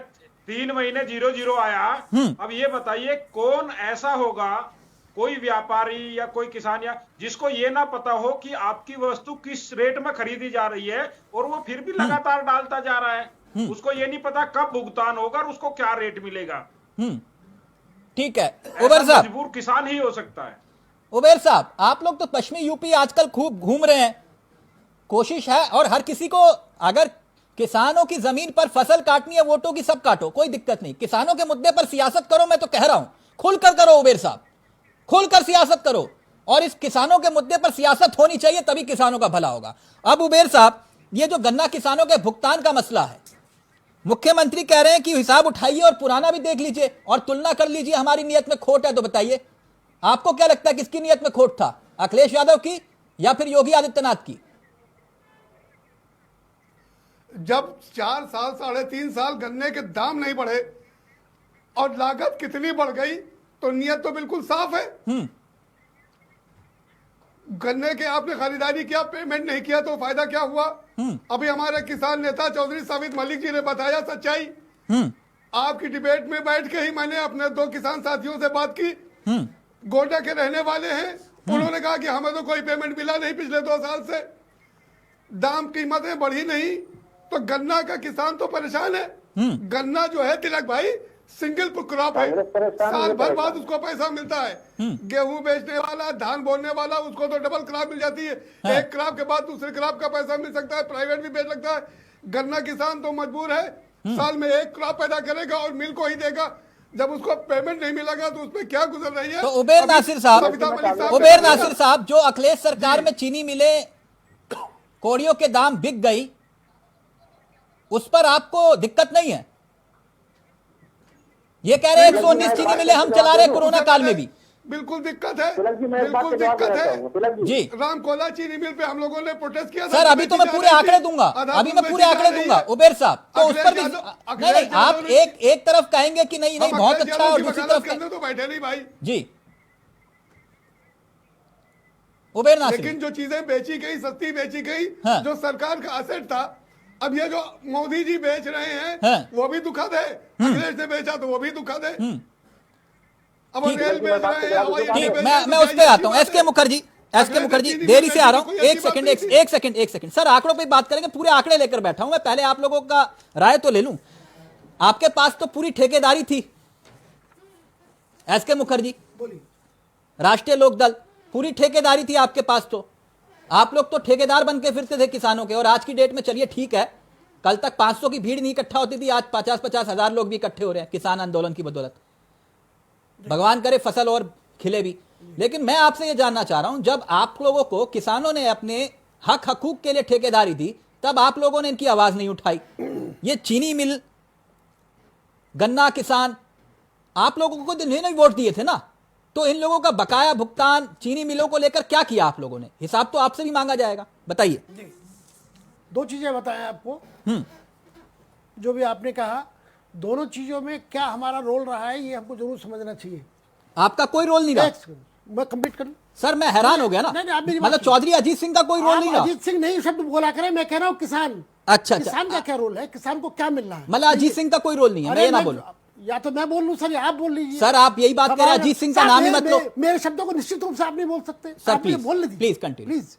S4: 3 महीने 0 आया। अब ये बताइए कौन ऐसा होगा, कोई व्यापारी या कोई किसान या जिसको ये ना पता हो कि आपकी वस्तु किस रेट में खरीदी जा रही है, और वो फिर भी लगातार डालता जा रहा है। उसको ये नहीं पता कब भुगतान होगा और उसको क्या रेट मिलेगा।
S1: ठीक है उबेर साहब,
S4: मजबूर किसान ही हो सकता है।
S1: उबेर साहब, आप लोग तो पश्चिमी यूपी आजकल खूब घूम रहे हैं, कोशिश है, और हर किसी को, अगर किसानों की जमीन पर फसल काटनी है, वोटों की सब काटो, कोई दिक्कत नहीं, किसानों के मुद्दे पर सियासत करो। मैं तो कह रहा हूं खुलकर करो उबेर साहब, खुलकर सियासत करो, और इस किसानों के मुद्दे पर सियासत होनी चाहिए, तभी किसानों का भला होगा। अब उबेर साहब, ये जो गन्ना किसानों के भुगतान का मसला है, मुख्यमंत्री कह रहे हैं कि हिसाब उठाइए और पुराना भी देख लीजिए और तुलना कर लीजिए, हमारी नियत में खोट है तो बताइए, आपको क्या लगता है किसकी नियत में खोट था, अखिलेश यादव की या फिर योगी आदित्यनाथ की?
S8: जब 4 साल 3.5 साल गन्ने के दाम नहीं बढ़े और लागत कितनी बढ़ गई, तो नियत तो बिल्कुल साफ है। गन्ने के आपने खरीदारी किया, पेमेंट नहीं किया, तो फायदा क्या हुआ? अभी हमारे किसान नेता चौधरी साबित मलिक जी ने बताया सच्चाई। आपकी डिबेट में बैठ के ही मैंने अपने 2 किसान साथियों से बात की, गोड्डा के रहने वाले हैं। उन्होंने कहा कि हमें तो कोई पेमेंट मिला नहीं पिछले 2 साल से, दाम कीमतें बढ़ी नहीं, तो गन्ना का किसान तो परेशान है। गन्ना जो है तिलक भाई सिंगल क्रॉप है, साल भर बाद उसको पैसा मिलता है। गेहूं बेचने वाला, धान बोने वाला, उसको तो डबल क्रॉप मिल जाती है। एक क्रॉप के बाद दूसरे क्रॉप का पैसा मिल सकता है, प्राइवेट भी बेच सकता है। गन्ना किसान तो मजबूर है, साल में एक क्रॉप पैदा करेगा और मिल को ही देगा। जब उसको पेमेंट नहीं मिलेगा तो उसमें क्या गुजर रही है।
S1: तो उबेर नासिर साहब, जो अखिलेश सरकार में चीनी मिले कोड़ियों के दाम बिक गई, उस पर आपको दिक्कत नहीं है? ये कह रहे हैं 119 चीनी मिले हम चला रहे कोरोना काल में भी।
S8: बिल्कुल दिक्कत है, बिल्कुल दिक्कत है
S1: जी।
S8: रामकोला चीनी मिल पे हम लोगों ने प्रोटेस्ट किया था।
S1: सर अभी तो मैं पूरे आंकड़े दूंगा, उबेर साहब, तो उस पर भी नहीं, आप एक तरफ कहेंगे कि नहीं बहुत अच्छा, और दूसरी तरफ
S8: तो बैठे नहीं भाई
S1: जी। उबेर नासिर,
S8: लेकिन जो चीजें बेची गई, सस्ती बेची गई, जो सरकार का असेट था, अब ये जो मोदी जी बेच रहे हैं वो भी दुखद है। अखिलेश ने बेचा तो वो भी दुखद है। अब रेल बेच रहे हैं, हवाई अड्डे बेच रहे हैं।
S1: मैं उस पे आता हूं। एसके मुखर्जी देरी से आ रहा हूं, एक सेकंड सर, आंकड़ों पे बात करेंगे, पूरे आंकड़े लेकर बैठा हूं मैं। पहले आप लोगों का राय तो ले लूं। आपके पास तो पूरी ठेकेदारी थी एसके मुखर्जी, राष्ट्रीय लोकदल, पूरी ठेकेदारी थी आपके पास। तो आप लोग तो ठेकेदार बन के फिरते थे किसानों के। और आज की डेट में चलिए ठीक है, कल तक 500 की भीड़ नहीं इकट्ठा होती थी, आज 50-50 हजार लोग भी इकट्ठे हो रहे हैं किसान आंदोलन की बदौलत। भगवान करे फसल और खिले भी। लेकिन मैं आपसे यह जानना चाह रहा हूं, जब आप लोगों को किसानों ने अपने हक हकूक के लिए ठेकेदारी दी, तब आप लोगों ने इनकी आवाज नहीं उठाई। ये चीनी मिल, गन्ना किसान, आप लोगों को इन्होंने वोट दिए थे ना, तो इन लोगों का बकाया भुगतान चीनी मिलों को लेकर क्या किया आप लोगों ने? हिसाब तो आपसे भी मांगा जाएगा, बताइए।
S9: दो चीजें बताएं आपको, जो भी आपने कहा, दोनों चीजों में क्या हमारा रोल रहा है ये हमको जरूर समझना चाहिए।
S1: आपका कोई रोल नहीं रहा।
S9: मैं कंप्लीट करूं
S1: सर, मैं हैरान हो गया ना। मतलब चौधरी अजीत सिंह का कोई रोल नहीं रहा।
S9: अजीत सिंह नहीं शब्द बोला करें, मैं कह रहा हूँ किसान।
S1: अच्छा,
S9: किसान का क्या रोल है, किसान को क्या मिल रहा है?
S1: मतलब अजीत सिंह का कोई रोल नहीं है, मैं ये ना बोलूं।
S9: या तो मैं बोल लूं सर, या आप बोल लीजिए।
S1: सर आप यही बात कह रहे हैं, अजीत सिंह का नाम ही मत लो।
S9: मेरे शब्दों को निश्चित रूप से आप नहीं बोल सकते
S1: सर,
S9: प्लीज बोल लीजिए,
S1: प्लीज कंटिन्यू
S9: प्लीज।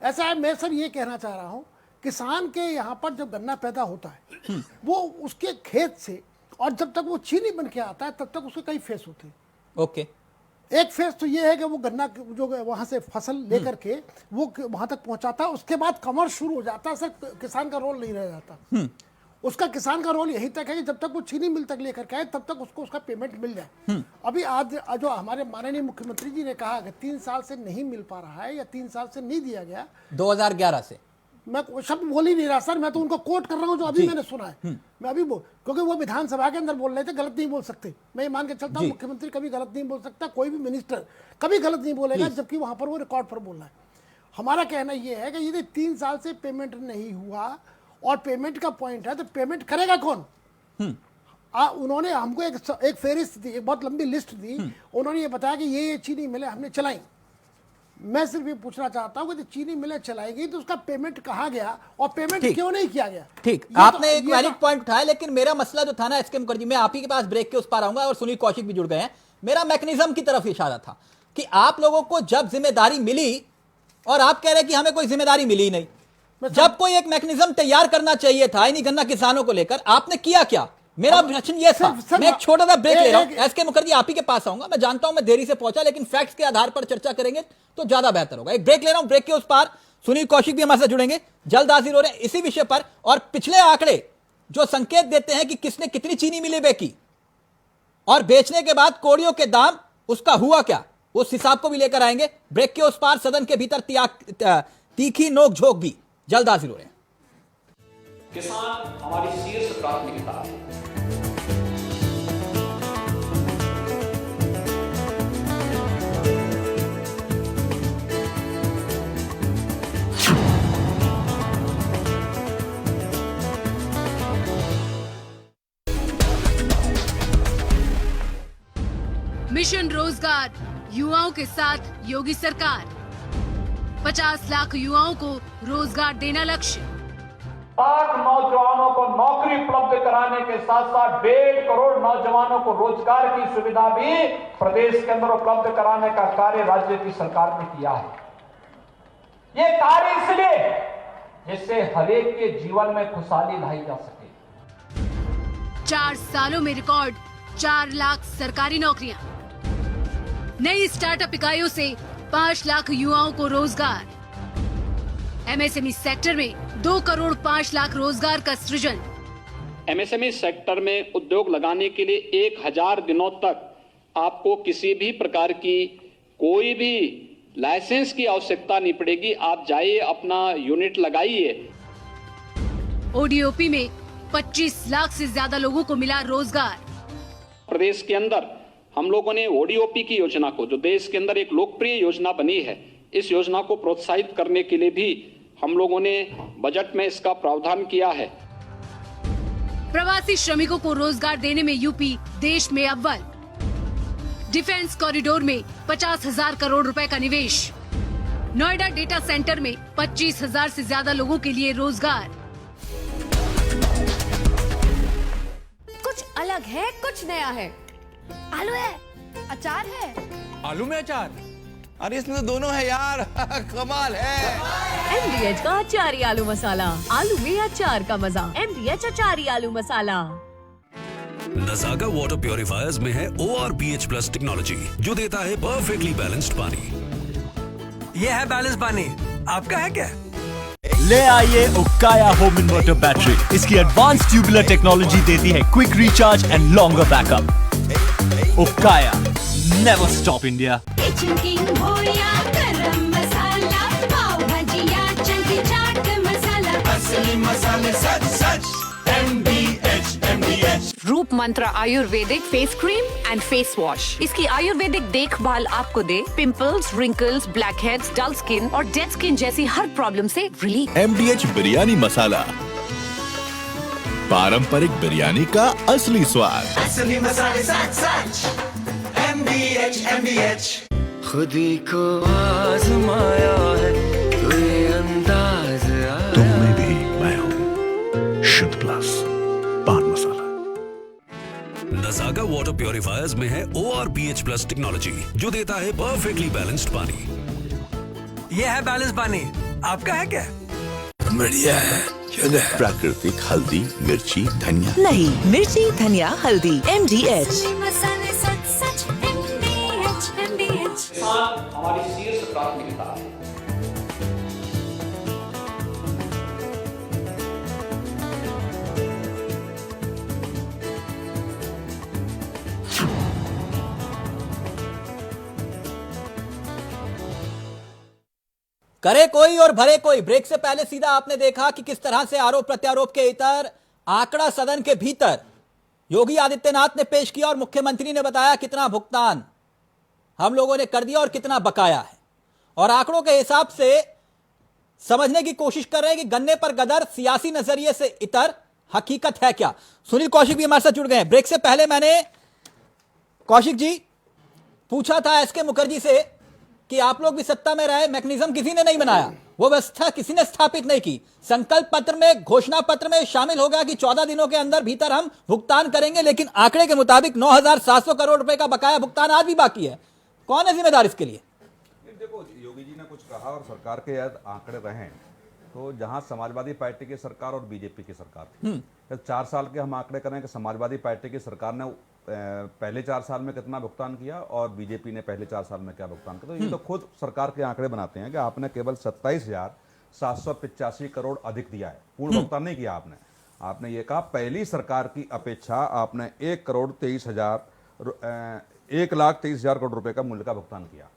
S9: ऐसा है, मैं सर ये कहना चाह रहा हूं, किसान के यहाँ पर जब गन्ना पैदा होता है वो उसके खेत से, और जब तक वो चीनी बन के आता है तब तक उसके कई फेस होते हैं।
S1: ओके,
S9: एक फेस तो ये है कि वो गन्ना जो वहां से फसल लेकर के वो वहां तक पहुंचाता है, उसके बाद कमर्स शुरू हो जाता है। सर किसान का रोल नहीं रह जाता। उसका किसान का रोल यही तक है कि जब तक वो चीनी मिल तक लेकर के आए तब तक उसको उसका पेमेंट मिल जाए। अभी आज जो हमारे माननीय मुख्यमंत्री जी ने कहा कि 3 साल से नहीं मिल पा रहा है या 3 साल से नहीं दिया गया,
S1: 2011 से,
S9: मैं शब्द बोल ही नहीं रहा सर, मैं तो उनको कोट कर रहा हूं जो अभी मैंने सुना है। मैं अभी क्योंकि वो विधानसभा के अंदर बोल रहे थे, गलत नहीं बोल सकते। मैं ये मान के चलता हूं मुख्यमंत्री कभी गलत नहीं बोल सकता, कोई भी मिनिस्टर कभी गलत नहीं बोलेगा, जबकि वहां पर वो रिकॉर्ड पर बोल रहा है। हमारा कहना यह है कि यदि 3 साल से पेमेंट नहीं हुआ और पेमेंट का पॉइंट है तो पेमेंट करेगा कौन? उन्होंने हमको एक फेरिस्त दी, एक बहुत लंबी लिस्ट दी। उन्होंने ये बताया कि ये चीनी मिलें हमने चलाई। मैं सिर्फ ये पूछना चाहता हूं कि चीनी मिलें चलाई गई तो उसका पेमेंट कहाँ गया और पेमेंट क्यों नहीं किया गया?
S1: ठीक, आपने एक वैलिड पॉइंट उठाया, लेकिन मेरा मसला जो था ना एसके मुखर्जी, मैं आप ही के पास ब्रेक के उस पार आऊंगा और सुनील कौशिक भी जुड़ गए हैं। मेरा मैकेनिज्म की तरफ इशारा था कि आप लोगों को जब जिम्मेदारी मिली, और आप कह रहे हैं कि हमें कोई जिम्मेदारी मिली नहीं, जब कोई एक मैकेनिज्म तैयार करना चाहिए था इन्हीं गन्ना किसानों को लेकर, आपने किया क्या? मेरा प्रश्न ये था। मैं एक छोटा सा ब्रेक ले रहा हूं। एसके मुखर्जी आप ही के पास आऊंगा, मैं जानता हूं मैं देरी से पहुंचा, लेकिन फैक्ट्स के आधार पर चर्चा करेंगे तो ज्यादा बेहतर होगा। एक ब्रेक ले रहा हूं, ब्रेक के उस पार सुनील कौशिक भी हमारे साथ जुड़ेंगे, जल्द हाजिर हो रहे हैं इसी विषय पर। और पिछले आंकड़े जो संकेत देते हैं कि किसने कितनी चीनी मिली बेची और बेचने के बाद कोड़ियों के दाम, उसका हुआ क्या, उस हिसाब को भी लेकर आएंगे। ब्रेक के उस पार सदन के भीतर तीखी नोक-झोंक भी, जल्द हाजिर हो रहे हैं।
S2: किसान हमारी शीर्ष प्राथमिकता है।
S10: मिशन रोजगार, युवाओं के साथ योगी सरकार। 50 लाख युवाओं को रोजगार देना लक्ष्य।
S2: 8 नौजवानों को नौकरी उपलब्ध कराने के साथ साथ 1.5 करोड़ नौजवानों को रोजगार की सुविधा भी प्रदेश के अंदर उपलब्ध कराने का कार्य राज्य की सरकार ने किया है। ये कार्य इसलिए जिससे हरेक के जीवन में खुशहाली लाई जा सके।
S10: 4 सालों में रिकॉर्ड 4 लाख सरकारी नौकरियां, नई स्टार्टअप इकाइयों से 5 लाख युवाओं को रोजगार, एमएसएमई सेक्टर में 2 करोड़ 5 लाख रोजगार का सृजन।
S2: एमएसएमई सेक्टर में उद्योग लगाने के लिए 1000 दिनों तक आपको किसी भी प्रकार की कोई भी लाइसेंस की आवश्यकता नहीं पड़ेगी। आप जाइए, अपना यूनिट लगाइए।
S10: ओडीओपी में 25 लाख से ज्यादा लोगों को मिला रोजगार।
S2: प्रदेश के अंदर हम लोगों ने ओडीओपी की योजना को, जो देश के अंदर एक लोकप्रिय योजना बनी है, इस योजना को प्रोत्साहित करने के लिए भी हम लोगों ने बजट में इसका प्रावधान किया है।
S10: प्रवासी श्रमिकों को रोजगार देने में यूपी देश में अव्वल। डिफेंस कॉरिडोर में 50,000 करोड़ रुपए का निवेश। नोएडा डेटा सेंटर में 25,000 से ज्यादा लोगों के लिए रोजगार।
S11: कुछ अलग है, कुछ नया है। आलू है, अचार है।
S12: आलू में अचार? अरे इसमें तो दोनों है यार। कमाल है।
S11: MDH का अचारी आलू मसाला। आलू में अचार का मजा। MDH अचारी आलू मसाला।
S13: नज़ागा वाटर प्योरीफायर्स में है ORPH+ टेक्नोलॉजी, जो देता है परफेक्टली बैलेंस्ड पानी।
S12: ये है बैलेंस पानी। आपका है क्या?
S14: ले आइए उक्काया होम इन्वर्टर बैटरी। इसकी एडवांस ट्यूबुलर टेक्नोलॉजी देती है quick recharge and longer backup. Ukkaya, never stop India.
S15: Kitchen king हो या गरम मसाला, पाव भजिया, चंकी चाट मसाला, असली मसाले सच सच। MDH।
S11: Roop Mantra ayurvedic face cream and face wash. इसकी आयुर्वेदिक देखभाल आपको दे pimples, wrinkles, blackheads, dull skin और डेड स्किन जैसी हर प्रॉब्लम से रिलीफ।
S16: MDH बिरयानी मसाला, पारंपरिक बिरयानी का असली स्वाद।
S15: असली मसाले सच सच। MDH।
S12: खुदी को आजमाया है, कोई अंदाज आया।
S16: तुम में भी मैं हूँ, शुद्ध प्लस पान मसाला।
S13: नज़ागा वाटर प्योरीफायर्स में है ORPH+ टेक्नोलॉजी, जो देता है परफेक्टली बैलेंस्ड पानी।
S12: ये है बैलेंस पानी। आपका है क्या?
S16: बढ़िया है। प्राकृतिक हल्दी, मिर्ची, धनिया।
S11: नहीं, मिर्ची, धनिया, हल्दी। MDH।
S15: मसाले सच सच। MDH।
S2: किसान हमारी शीर्ष प्राथमिकता है।
S1: करे कोई और भरे कोई। ब्रेक से पहले सीधा आपने देखा कि किस तरह से आरोप प्रत्यारोप के इतर आंकड़ा सदन के भीतर योगी आदित्यनाथ ने पेश किया और मुख्यमंत्री ने बताया कितना भुगतान हम लोगों ने कर दिया और कितना बकाया है, और आंकड़ों के हिसाब से समझने की कोशिश कर रहे हैं कि गन्ने पर गदर सियासी नजरिए से इतर हकीकत है क्या। सुनील कौशिक भी हमारे साथ जुड़ गए हैं। ब्रेक से पहले मैंने कौशिक जी पूछा था एसके मुखर्जी से कि आप लोग भी सत्ता में रहे, मैकेनिज्म किसी ने नहीं बनाया, वो व्यवस्था किसी ने स्थापित नहीं की। संकल्प पत्र में, घोषणा पत्र में शामिल हो गया कि 14 दिनों के अंदर भीतर हम भुगतान करेंगे, लेकिन आंकड़े के मुताबिक 9,700 करोड़ रुपए का बकाया भुगतान आज भी बाकी है। कौन है जिम्मेदार इसके लिए?
S17: देखो, योगी जी ने कुछ कहा और सरकार के याद आंकड़े रहे, तो जहां समाजवादी पार्टी की सरकार और बीजेपी की सरकार थी, 4 साल के हम आंकड़े करें कि समाजवादी पार्टी की सरकार ने पहले 4 साल में कितना भुगतान किया और बीजेपी ने पहले 4 साल में क्या भुगतान किया, तो ये तो खुद सरकार के आंकड़े बनाते हैं कि आपने केवल 27,785 करोड़ अधिक दिया है, पूर्ण भुगतान नहीं किया आपने। आपने ये कहा पहली सरकार की अपेक्षा आपने 1,23,000 करोड़ रुपए का मूल्य का भुगतान किया।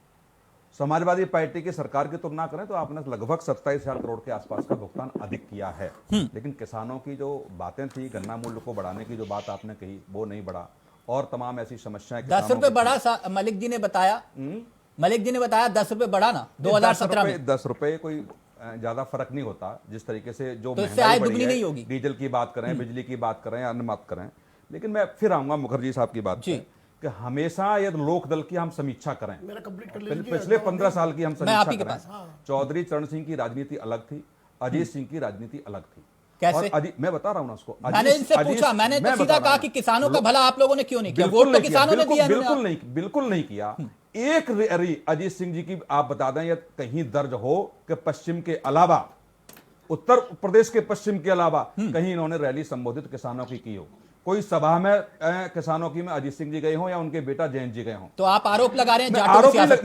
S17: समाजवादी पार्टी की सरकार की तुलना करें तो आपने लगभग 27,000 करोड़ के आसपास का भुगतान अधिक किया है। लेकिन किसानों की जो बातें थी, गन्ना मूल्य को बढ़ाने की जो बात आपने कही, वो नहीं बढ़ा, और तमाम ऐसी समस्याएं।
S1: 10 रुपए बढ़ा, मलिक जी ने बताया। मलिक जी ने बताया 10 रुपए बढ़ा ना 2017 में।
S17: 10 रुपए कोई ज्यादा फर्क नहीं होता, जिस तरीके से जो
S1: तो इससे आय दुगनी नहीं होगी।
S17: डीजल की बात करें, बिजली की बात करें, अन्य बात करें। लेकिन मैं फिर आऊंगा मुखर्जी साहब की बात पे कि हमेशा यदि लोकदल की हम समीक्षा करें, पिछले 15 साल की हम समीक्षा करें, चौधरी चरण सिंह की राजनीति अलग थी, अजीत सिंह की राजनीति अलग थी।
S1: कैसे?
S17: मैं बता रहा हूं ना उसको।
S1: मैंने इनसे पूछा, मैंने तो सीधा कहा कि किसानों का भला आप लोगों ने क्यों नहीं किया? वोट तो किसानों ने दिया।
S17: बिल्कुल नहीं किया। एक अजीत सिंह जी की आप बता दें या कहीं दर्ज हो कि पश्चिम के अलावा उत्तर प्रदेश के पश्चिम के अलावा कहीं इन्होंने रैली संबोधित किसानों की हो? कोई सभा में किसानों की में अजीत सिंह जी गए हों या उनके बेटा जयंत जी गए हों?
S1: तो आप आरोप लगा रहे हैं?
S17: मैं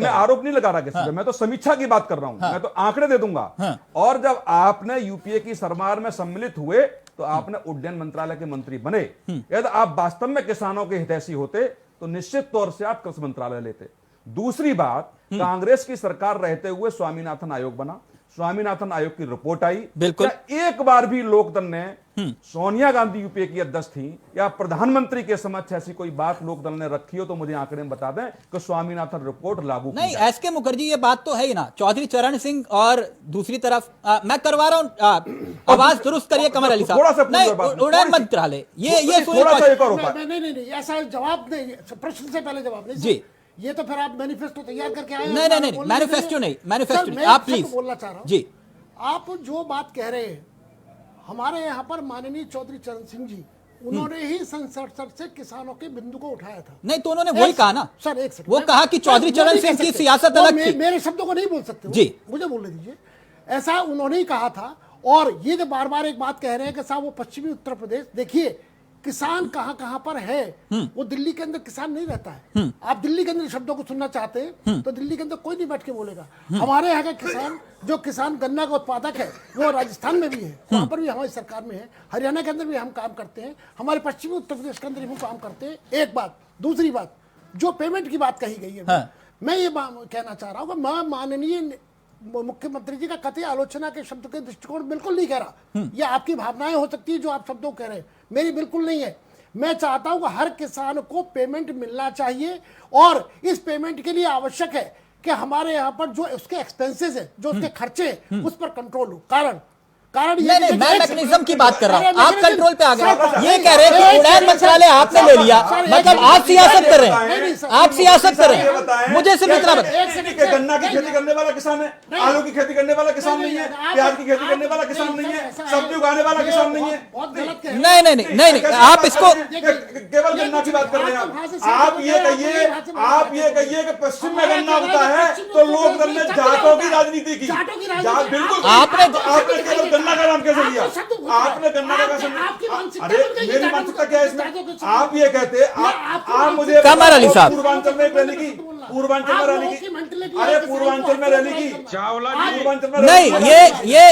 S17: आरोप नहीं लगा रहा किसी पे, मैं तो समीक्षा की बात कर रहा हूं। मैं तो आंकड़े दे दूंगा। और जब आपने यूपीए की सरकार में सम्मिलित हुए तो आपने उड्डयन मंत्रालय के मंत्री बने। यदि आप वास्तव में किसानों के हितैषी होते तो निश्चित तौर से आप कृषि मंत्रालय लेते। दूसरी बात, कांग्रेस की सरकार रहते हुए स्वामीनाथन आयोग बना, स्वामीनाथन आयोग की रिपोर्ट आई।
S1: बिल्कुल।
S17: एक बार भी लोकदल ने सोनिया गांधी यूपीए की अध्यक्ष थी या प्रधानमंत्री के समक्ष ऐसी कोई बात लोकदल ने रखी हो तो मुझे आंकड़े में बता दें कि स्वामीनाथन रिपोर्ट लागू
S1: नहीं। एसके मुखर्जी ये बात तो है ही ना। चौधरी चरण सिंह और दूसरी तरफ मैं करवा रहा हूं, आवाज दुरुस्त करिए कमर अली साहब।
S17: थोड़ा सा
S1: उड़ान मंत्रालय ये
S17: थोड़ा सा एक और होता है।
S9: नहीं, ऐसा जवाब नहीं, प्रश्न से पहले जवाब नहीं
S1: जी।
S9: ये तो फिर आप मैनिफेस्टो तैयार करके आए।
S1: नहीं, मैनिफेस्टो नहीं, आप प्लीज
S9: बोलना चाह रहा हूं
S1: जी।
S9: आप जो बात कह रहे हैं, हमारे यहाँ पर माननीय चौधरी चरण सिंह जी, उन्होंने ही संसद से किसानों के बिंदु को उठाया था।
S1: नहीं तो उन्होंने वही कहा ना
S9: सर, एक सेकंड,
S1: वो कहा कि चौधरी चरण सिंह की सियासत अलग थी।
S9: मेरे शब्दों को नहीं बोल सकते
S1: जी,
S9: मुझे बोलने दीजिए। ऐसा उन्होंने ही कहा था। और ये जो बार बार एक बात कह रहे हैं कि साहब वो पश्चिमी उत्तर प्रदेश, देखिए किसान कहां कहां पर है। वो दिल्ली के अंदर किसान नहीं रहता है। आप दिल्ली के अंदर शब्दों को सुनना चाहते हैं तो दिल्ली के अंदर कोई नहीं बैठ के बोलेगा। हमारे यहाँ का किसान, जो किसान गन्ना का उत्पादक है, वो राजस्थान में भी है, वहां पर भी हमारी सरकार में है, हरियाणा के अंदर भी हम काम करते हैं, हमारे पश्चिमी उत्तर प्रदेश के अंदर भी हम काम करते हैं। एक बात। दूसरी बात, जो पेमेंट की बात कही गई है, मैं ये कहना चाह रहा हूँ कि मैं माननीय मुख्यमंत्री जी का कतई आलोचना के शब्द के दृष्टिकोण बिल्कुल नहीं कह रहा। ये आपकी भावनाएं हो सकती है जो आप शब्दों कह रहे हैं, मेरी बिल्कुल नहीं है। मैं चाहता हूं कि हर किसान को पेमेंट मिलना चाहिए और इस पेमेंट के लिए आवश्यक है कि हमारे यहाँ पर जो उसके एक्सपेंसेस है, जो उसके खर्चे हैं, उस पर कंट्रोल हो। कारण ये
S1: नहीं, मैं मैकेनिज्म की बात कर रहा हूं, आप कंट्रोल पे आ गए। ये कह रहे हैं कि उड़ान मंत्रालय आपने ले लिया, मतलब आप सियासत कर रहे हैं, आप सियासत कर रहे हैं। मुझे सिर्फ इतना बताइए,
S17: गन्ना की खेती करने वाला किसान है, आलू की खेती करने वाला किसान नहीं है, प्याज की खेती करने वाला किसान नहीं है, सब्जी उगाने वाला किसान नहीं है।
S1: नहीं, आप इसको
S17: केवल गन्ना की बात कर रहे हैं। आप ये कहिए कि पश्चिम में गन्ना उगता है तो लोकदल ने जाटों की राजनीति की। बिल्कुल, आपने केवल गन्ना का नाम कैसे लिया? आपने गन्ना का कैसे लिया? अरे मेरी मानसिकता क्या है इसमें? आप ये कहते, आप मुझे
S1: कमर अली साहब,
S17: पूर्वांचल में रैली की, पूर्वांचल में रैली की, अरे पूर्वांचल में रैली की, पूर्वांचल में
S1: नहीं,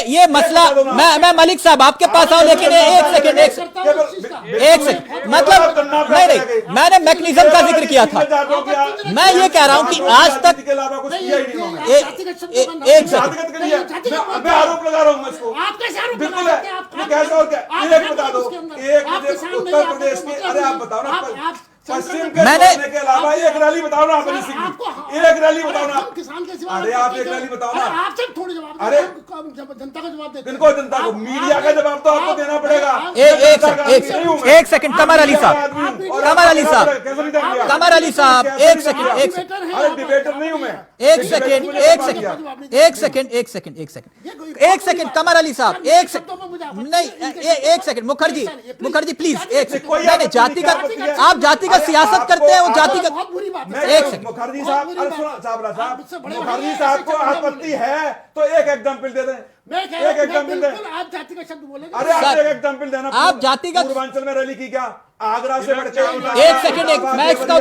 S1: ये मसला, मैं मलिक साहब आपके पास आऊं, लेकिन एक सेकंड, मतलब नहीं, मैंने मैकेनिज्म का जिक्र किया था। मैं ये कह रहा हूं कि आज तक
S17: के अलावा कुछ किया ही नहीं उन्होंने।
S1: एक सेकंड,
S17: मैं आरोप लगा रहा हूं इसको। बिल्कुल है, कैसे और क्या? एक बता दो, एक मुझे उत्तर प्रदेश की, अरे आप बताओ ना, पश्चिम के के अलावा एक रैली बताओ ना, अपनी सिंह एक रैली बताओ ना।
S9: किसान के सिवा
S17: अरे आप एक रैली बताओ ना।
S9: आप सब थोड़ी जवाब,
S17: अरे
S9: जनता का जवाब देते।
S17: किनको जनता को? मीडिया का जवाब तो आपको देना पड़ेगा।
S1: एक सेकंड कमर अली साहब, कमर अली साहब, एक सेकंड,
S17: अरे डिबेटर नहीं हूं मैं।
S1: एक सेकंड कमर अली साहब, एक सेकंड, नहीं, एक सेकंड, मुखर्जी प्लीज, एक सेकंड। नहीं, जातिगत, आप जातिगत सियासत करते हैं, वो जातिगत। एक सेकंड
S17: मुखर्जी साहब, मुखर्जी साहब को आपत्ति है तो एक एग्जाम्पल दे दें। एक एग्जाम्पल दें।
S9: आप जाति का शब्द बोलेंगे।
S17: अरे आप एक एग्जाम्पल देना।
S1: आप जातिगत,
S17: पूर्वांचल में रैली की क्या? आगरा से बढ़कर
S1: एक सेकंड, मैं इसका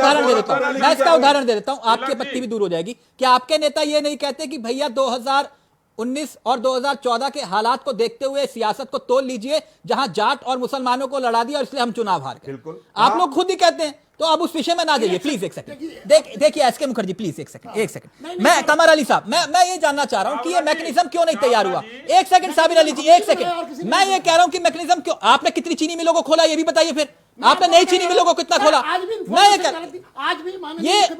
S1: उदाहरण दे देता हूं, आपकी आपत्ति भी दूर हो जाएगी। क्या आपके नेता ये नहीं कहते कि भैया 2019 और 2014 के हालात को देखते हुए सियासत को तोल लीजिए, जहां जाट और मुसलमानों को लड़ा दिया और इसलिए हम चुनाव हार गए?
S17: बिल्कुल,
S1: आप लोग खुद ही कहते हैं, तो अब उस विषय में ना जाइए प्लीज। एक सेकंड देखिए एसके मुखर्जी प्लीज, एक सेकंड। मैं कमर अली साहब, मैं ये जानना चाह रहा हूं कि ये मैकेनिज्म क्यों नहीं तैयार हुआ। एक सेकंड साबिर अली जी, एक सेकंड, मैं ये कह रहा हूं कि मैकेनिज्म क्यों, आपने कितनी चीनी मिलों को खोला ये भी बताइए, फिर आपने नई चीनी मिलों को कितना खोला? मैं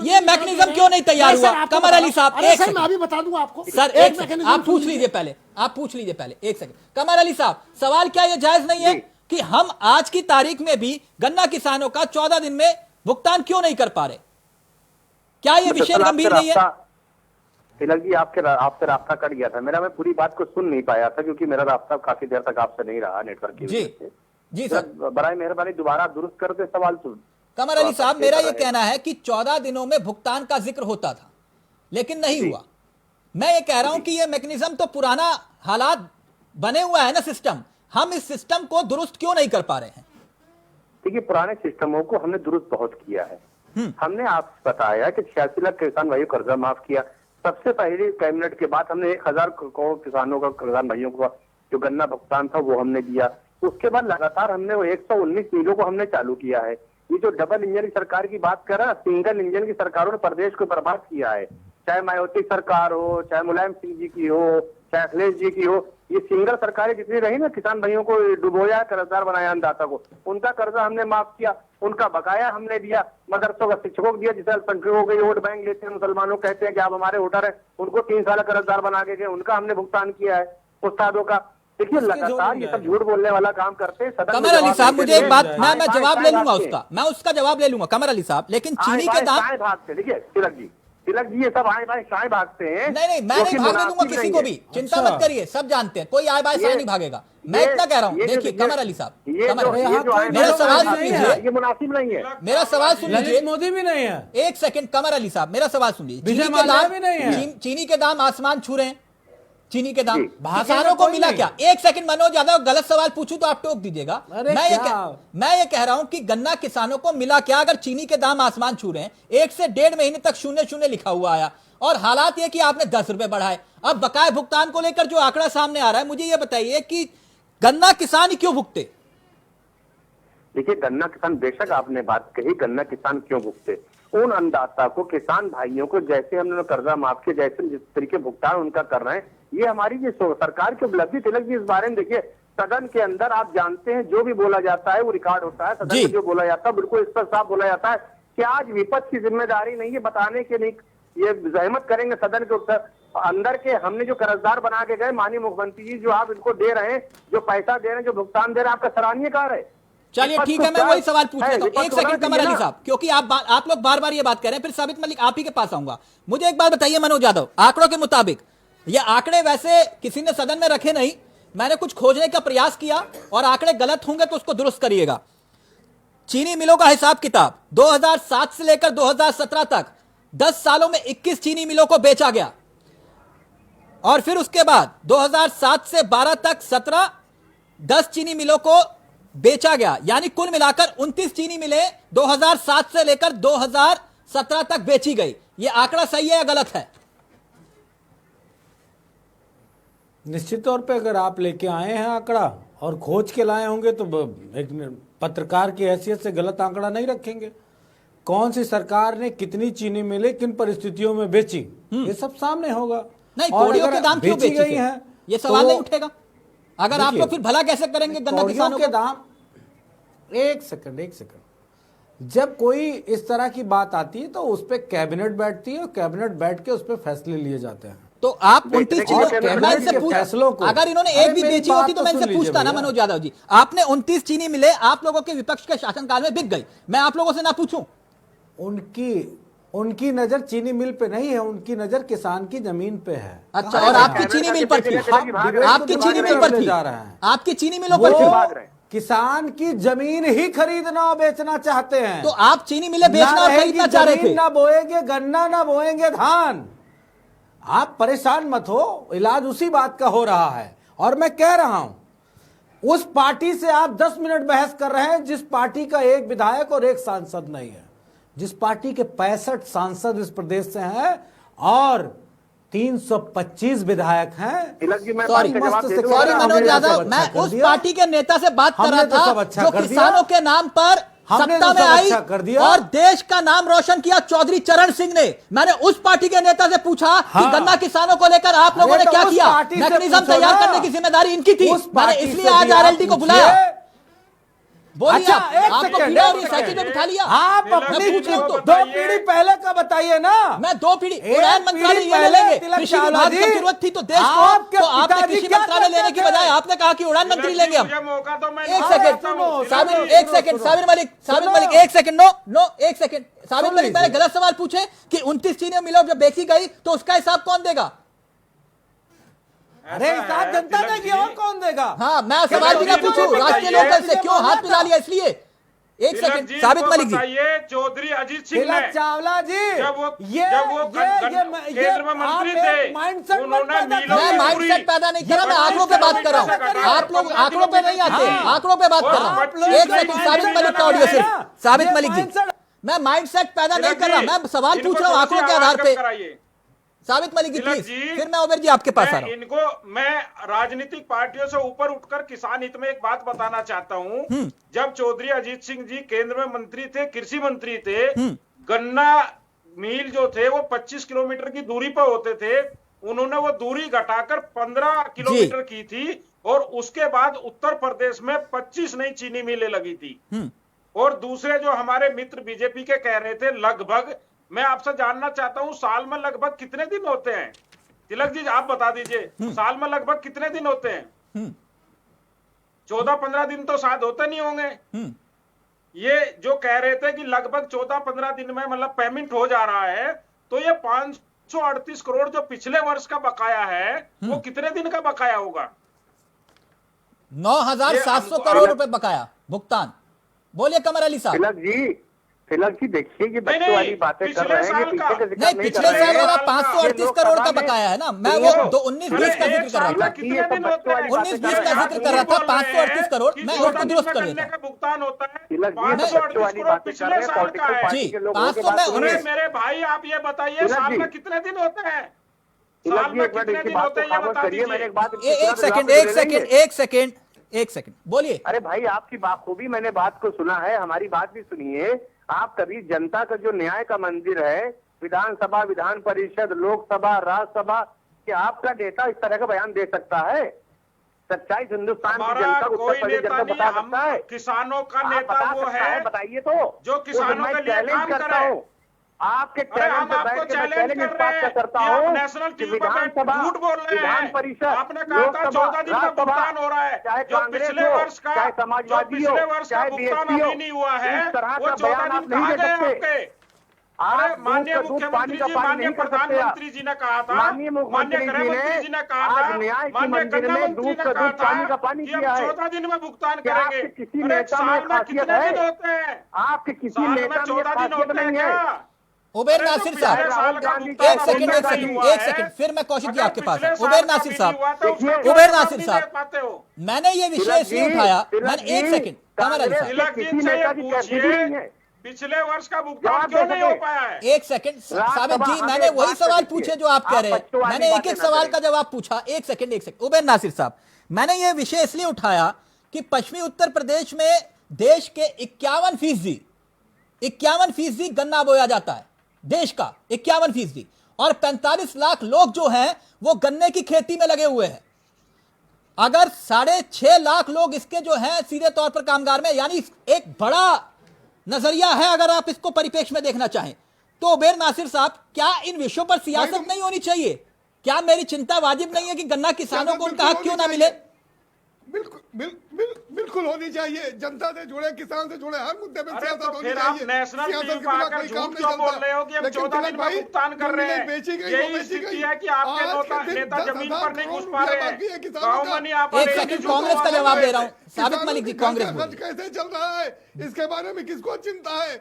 S1: ये मैकेनिज्म क्यों नहीं तैयार हुआ? कमर अली साहब, एक सेकंड,
S9: मैं अभी बता दूंगा आपको
S1: सर, एक सेकंड, आप पूछ लीजिए पहले, एक सेकंड। कमर अली साहब, सवाल क्या ये जायज नहीं है कि हम आज की तारीख में भी गन्ना किसानों का 14 दिन में भुगतान क्यों नहीं कर पा रहे? क्या ये विषय गंभीर नहीं है?
S6: तिलक जी, आपसे रास्ता कट गया था मेरा, मैं पूरी बात को सुन नहीं पाया था क्योंकि मेरा रास्ता काफी देर तक आपसे नहीं रहा नेटवर्क की वजह से।
S1: जी सर,
S6: बराए मेहरबानी दोबारा दुरुस्त कर दे सवाल सुन।
S1: कमर अली साहब, मेरा यह कहना है कि 14 दिनों में भुगतान का जिक्र होता था लेकिन नहीं हुआ। मैं ये कह रहा हूं कि यह मैकेनिज्म तो पुराना हालात बने हुआ है ना सिस्टम, हम इस सिस्टम को दुरुस्त क्यों नहीं कर पा रहे हैं?
S6: देखिए, पुराने सिस्टमों को हमने दुरुस्त बहुत किया है। हमने आपको बताया कि 86 लाख किसान भाइयों को कर्जा माफ किया। सबसे पहले कैबिनेट के बाद हमने 1000 करोड़ किसानों का, किसान भाइयों का जो गन्ना भुगतान था वो हमने दिया। उसके बाद लगातार हमने वो 119 मिलों को हमने चालू किया है। ये जो डबल इंजन की सरकार की बात कर रहा है, सिंगल इंजन की सरकारों ने प्रदेश को बर्बाद किया है। चाहे मायावती सरकार हो, चाहे मुलायम सिंह जी की हो, चाहे अखिलेश जी की हो, ये सिंगल सरकारें जितनी रही ना, किसान भाइयों को डुबोया, कर्जदार बनाया अन्नदाता को। उनका कर्जा हमने माफ किया, उनका बकाया हमने दिया, मदरसों का शिक्षकों को दिया। जिसे अल्पसंख्यकों के वोट बैंक लेते हैं, मुसलमानों कहते हैं कि आप हमारे वोटर हैं, उनको 3 साल कर्जदार बना के गए, उनका हमने भुगतान किया है। उस्तादों का देखिए, लगातार ये सब झूठ बोलने वाला काम करते हैं।
S1: कमर अली साहब, मुझे एक बात, मैं जवाब ले लूंगा उसका, मैं उसका जवाब ले लूंगा कमर अली साहब, लेकिन चीनी के दाम
S6: भागते, देखिए तिलक जी ये सब आए बाय शाय भागते हैं।
S1: नहीं, मैं नहीं भागने दूंगा किसी को भी, चिंता मत करिए, सब जानते हैं, कोई आए बाय शाय नहीं भागेगा। मैं इतना कह रहा हूँ, देखिए कमर अली साहब, मेरा सवाल सुन लीजिए,
S6: ये मुनासिब नहीं है।
S1: मेरा सवाल सुन लीजिए,
S7: मोदी भी नहीं है।
S1: एक सेकंड कमर अली साहब, मेरा सवाल सुन लीजिए। चीनी के दाम आसमान छू रहे हैं, चीनी के दाम किसानों को मिला क्या? एक सेकंड मनोज यादव, गलत सवाल पूछूं तो आप टोक दीजिएगा। मैं ये कह रहा हूं कि गन्ना किसानों को मिला क्या? अगर चीनी के दाम आसमान छू रहे हैं, 1 से 1.5 महीने तक 0 लिखा हुआ आया, और हालात ये कि आपने 10 रुपए बढ़ाए। अब बकाया भुगतान को लेकर जो आंकड़ा सामने आ रहा है, मुझे ये बताइए कि गन्ना किसान ही क्यों भुगते?
S6: देखिए, गन्ना किसान, बेशक आपने बात कही, गन्ना किसान क्यों भुगते? उन अन्नदाता को, किसान भाइयों को जैसे हमने कर्जा माफ के, जैसे जिस तरीके भुगतान उनका कर रहे हैं, ये हमारी जो सरकार की उपलब्धि। तिलक जी, इस बारे में देखिए, सदन के अंदर आप जानते हैं जो भी बोला जाता है वो रिकॉर्ड होता है। सदन में जो बोला जाता है बिल्कुल इस पर साफ बोला जाता है कि आज विपक्ष की जिम्मेदारी नहीं है बताने के, नहीं ये जहमत करेंगे सदन के उत्तर अंदर के। हमने जो कर्जदार बना के गए, माननीय मुख्यमंत्री जी, जो आप इनको दे रहे हैं, जो पैसा दे रहे हैं, जो भुगतान दे रहे हैं, आपका सराहनीय कार्य है।
S1: चलिए ठीक है, मैं वही सवाल पूछ लेता हूं। एक सेकंड कमर अली साहब, क्योंकि आप लोग बार बार ये बात कह रहे हैं, फिर साबित मलिक आप ही के पास आऊंगा। मुझे एक बात बताइए मनोज यादव, आंकड़ों के मुताबिक, ये आंकड़े वैसे किसी ने सदन में रखे नहीं, मैंने कुछ खोजने का प्रयास किया, और आंकड़े गलत होंगे तो उसको दुरुस्त करिएगा। चीनी मिलों का हिसाब किताब 2007 से लेकर 2017 तक 10 सालों में 21 चीनी मिलों को बेचा गया, और फिर उसके बाद 2007 से 12 तक 10 चीनी मिलों को बेचा गया, यानी कुल मिलाकर 29 चीनी मिलें 2007 से लेकर 2017 तक बेची गई। यह आंकड़ा सही है या गलत है?
S7: निश्चित तौर पे अगर आप लेके आए हैं आंकड़ा और खोज के लाए होंगे तो एक पत्रकार की हैसियत से गलत आंकड़ा नहीं रखेंगे। कौन सी सरकार ने कितनी चीनी मिले, किन परिस्थितियों में बेची, ये सब सामने होगा।
S1: नहीं, कौड़ियों के दाम क्यों बेची गई है, ये सवाल नहीं उठेगा। अगर आप लोग फिर भला कैसे करेंगे गन्ना किसानों
S7: के दाम? एक सेकंड, जब कोई इस तरह की बात आती है तो उस पर कैबिनेट बैठती है, और कैबिनेट बैठ के उस पर फैसले लिए जाते हैं।
S1: तो आप 29 फैसलों को, अगर इन्होंने एक भी बेची होती तो मैं इनसे पूछता ना मनोज यादव जी, आपने 29 चीनी मिले आप लोगों के विपक्ष के शासनकाल में बिक गई, मैं आप लोगों से ना पूछूं?
S7: उनकी नजर चीनी मिल पे नहीं है, उनकी नजर किसान की जमीन पे है।
S1: अच्छा, और आपकी चीनी मिल पर थी, आपकी चीनी मिल पर थी, आपकी चीनी मिलों पर थी।
S7: किसान की जमीन ही खरीदना और बेचना चाहते हैं,
S1: तो आप चीनी मिले बेचना और खरीदना चाह रहे थे।
S7: ना बोएंगे गन्ना, ना बोएंगे धान। आप परेशान मत हो, इलाज उसी बात का हो रहा है। और मैं कह रहा हूं, उस पार्टी से आप 10 मिनट बहस कर रहे हैं जिस पार्टी का एक विधायक और एक सांसद नहीं है, जिस पार्टी के 65 सांसद इस प्रदेश से हैं और 325 विधायक हैं।
S1: सॉरी मनोज यादव, मैं उस पार्टी के नेता से बात कर रहा था जो किसानों के नाम पर सत्ता में आई और देश का नाम रोशन किया, चौधरी चरण सिंह ने। मैंने उस पार्टी के नेता से पूछा कि गन्ना किसानों को लेकर आप लोगों ने क्या किया, मैकेनिज्म तैयार करने की जिम्मेदारी इनकी थी, मैंने इसलिए आज आरएलटी को बुलाया।
S7: अच्छा, आपको
S1: साइकिल में बिठा लिया।
S7: आप अपनी 2 पीढ़ी पहले का बताइए ना।
S1: मैं 2 पीढ़ी उड़ान मंत्रालय ले लेंगे, कृषि विभाग की जरूरत थी तो देश को, तो आपने कृषि मंत्रालय लेने की बजाय आपने कहा कि उड़ान मंत्री लेंगे हम। एक सेकंड साबिर मलिक, एक सेकंड, नो एक सेकंड साबिर मलिक, मैंने गलत सवाल पूछे कि 29 चीनी मिलों जब बेची गई तो उसका हिसाब कौन देगा?
S7: अरे हिसाब जनता देगी और कौन देगा?
S1: हाँ, मैं सवाल भी ना पूछूं, राष्ट्रीय लोकदल से क्यों हाथ मिला लिया? इसलिए एक सेकंड साबित मलिक जी,
S4: बताइए चौधरी अजीत सिंह
S7: तिलक
S4: ने
S7: चावला जी,
S4: जब वो
S7: ये
S4: केंद्र में मंत्री थे, उन्होंने मीलों
S1: मैं
S4: की
S1: माइंडसेट पैदा नहीं कर रहा, मैं आंकड़ों पे बात कर रहा हूँ। आप लोग आंकड़ों पे नहीं आते, आंकड़ों पे बात कर रहा हूँ। एक सेकंड साबित मलिक का ऑडियो सिर्फ, साबित मलिक जी, मैं माइंडसेट पैदा नहीं कर रहा, मैं सवाल पूछ रहा हूँ आंकड़ों के आधार पे। साबित मलिक जी प्लीज, फिर मैं उमेर जी आपके पास आ रहा हूँ।
S4: इनको मैं राजनीतिक पार्टियों से ऊपर उठकर किसान हित में एक बात बताना चाहता हूँ। जब चौधरी अजीत सिंह जी केंद्र में मंत्री थे, कृषि मंत्री थे, गन्ना मिल जो थे वो 25 किलोमीटर की दूरी पर होते थे, उन्होंने वो दूरी घटाकर 15 किलोमीटर की थी और उसके बाद उत्तर प्रदेश में 25 नई चीनी मिलें लगी थी। और दूसरे जो हमारे मित्र बीजेपी के कह रहे थे लगभग, मैं आपसे जानना चाहता हूं साल में लगभग कितने दिन होते हैं? तिलक जी आप बता दीजिए, साल में लगभग कितने दिन होते हैं? 14-15 दिन तो शायद होते नहीं होंगे। ये जो कह रहे थे कि लगभग 14-15 दिन में मतलब पेमेंट हो जा रहा है, तो ये 538 करोड़ जो पिछले वर्ष का बकाया है वो कितने दिन का बकाया होगा?
S1: 9,700 करोड़ रुपए बकाया भुगतान। बोलिए कमर अली साहब।
S6: तिलक जी देखिए ये बच्चों वाली बातें कर रहे हैं,
S1: नहीं पिछले साल वाला 538 करोड़ का बकाया है ना, मैं वो 19-20 का जिक्र कर रहा था, 19-20 का जिक्र कर रहा था, 538 करोड़ मैं उसको दुरुस्त कर देता हूं।
S4: भुगतान होता है
S6: पिछले
S4: साल का है
S1: जी 500 में।
S4: मेरे भाई आप ये बताइए साल में कितने दिन होते हैं? साल में कितने दिन होते हैं ये बता दीजिए।
S1: एक सेकंड बोलिए।
S6: अरे भाई आपकी बाखूबी मैंने बात को सुना है, हमारी बात भी सुनिए। आप कभी जनता का जो न्याय का मंदिर है, विधानसभा, विधान परिषद, लोकसभा, राज्यसभा, क्या आपका नेता इस तरह का बयान दे सकता है? सच्चाई हिंदुस्तान की जनता को उत्तर प्रदेश जनता बता सकता है?
S4: किसानों का नेता वो है,
S6: बताइए तो,
S4: जो किसानों के लिए काम
S6: करता हूँ। आपके चैलेंज पे बैठ के मैं चैलेंज इस बात का करता हूँ कि विधानसभा, विधान परिषद, लोकसभा, राज्यसभा, चाहे कांग्रेस हो, चाहे समाजवादी हो, चाहे बीएसपी हो, इस तरह का बयान आप नहीं दे सकते। आप
S4: माननीय मुख्यमंत्री जी, माननीय प्रधानमंत्री जी ने कहा था,
S6: माननीय मुख्यमंत्री जी ने आज न्याय के मंदिर में दूध का दूध पानी का पानी किया है।
S4: 14 दिन में भुगतान
S6: क्या आपके किसी नेता में खासियत है? आपके किसी नेता में खासियत नहीं है?
S1: उबैर नासिर साहब एक सेकंड फिर मैं कौशिक जी आपके पास है। उबैर नासिर साहब मैंने ये विषय इसलिए उठाया, मैंने एक सेकंड कमर अली साहब
S4: पिछले वर्ष का भुगतान क्यों नहीं हो पाया है?
S1: एक सेकंड साबित जी, मैंने वही सवाल पूछे जो आप कह रहे हैं, मैंने एक एक सवाल का जवाब पूछा। एक सेकंड उबैर नासिर साहब, मैंने ये विषय इसलिए उठाया कि पश्चिमी उत्तर प्रदेश में देश के 51% गन्ना बोया जाता है, देश का 51%, और 45 लाख लोग जो हैं वो गन्ने की खेती में लगे हुए हैं। अगर 6.5 लाख लोग इसके जो हैं सीधे तौर पर कामगार में, यानी एक बड़ा नजरिया है अगर आप इसको परिप्रेक्ष्य में देखना चाहें तो। उबैर नासिर साहब, क्या इन विषयों पर सियासत नहीं होनी चाहिए? क्या मेरी चिंता वाजिब नहीं है कि गन्ना किसानों को उनका हक क्यों ना मिले?
S8: बिल्कुल होनी चाहिए। जनता से जुड़े, किसान से जुड़े हर मुद्दे में सियासत होनी चाहिए।
S4: आप नेशनल टीवी पर आकर झूठ क्यों बोल रहे हो कि हम 14 दिन में भुगतान कर रहे हैं? यही स्थिति है कि आपके नेता जमीन पर नहीं घुस पा रहे हैं, गाँव में नहीं आ पा रहे।
S1: एक सेकंड कांग्रेस का जवाब दे रहा हूँ। साबित मलिक जी, कांग्रेस
S8: कैसे चल रहा है इसके बारे में किसको चिंता है?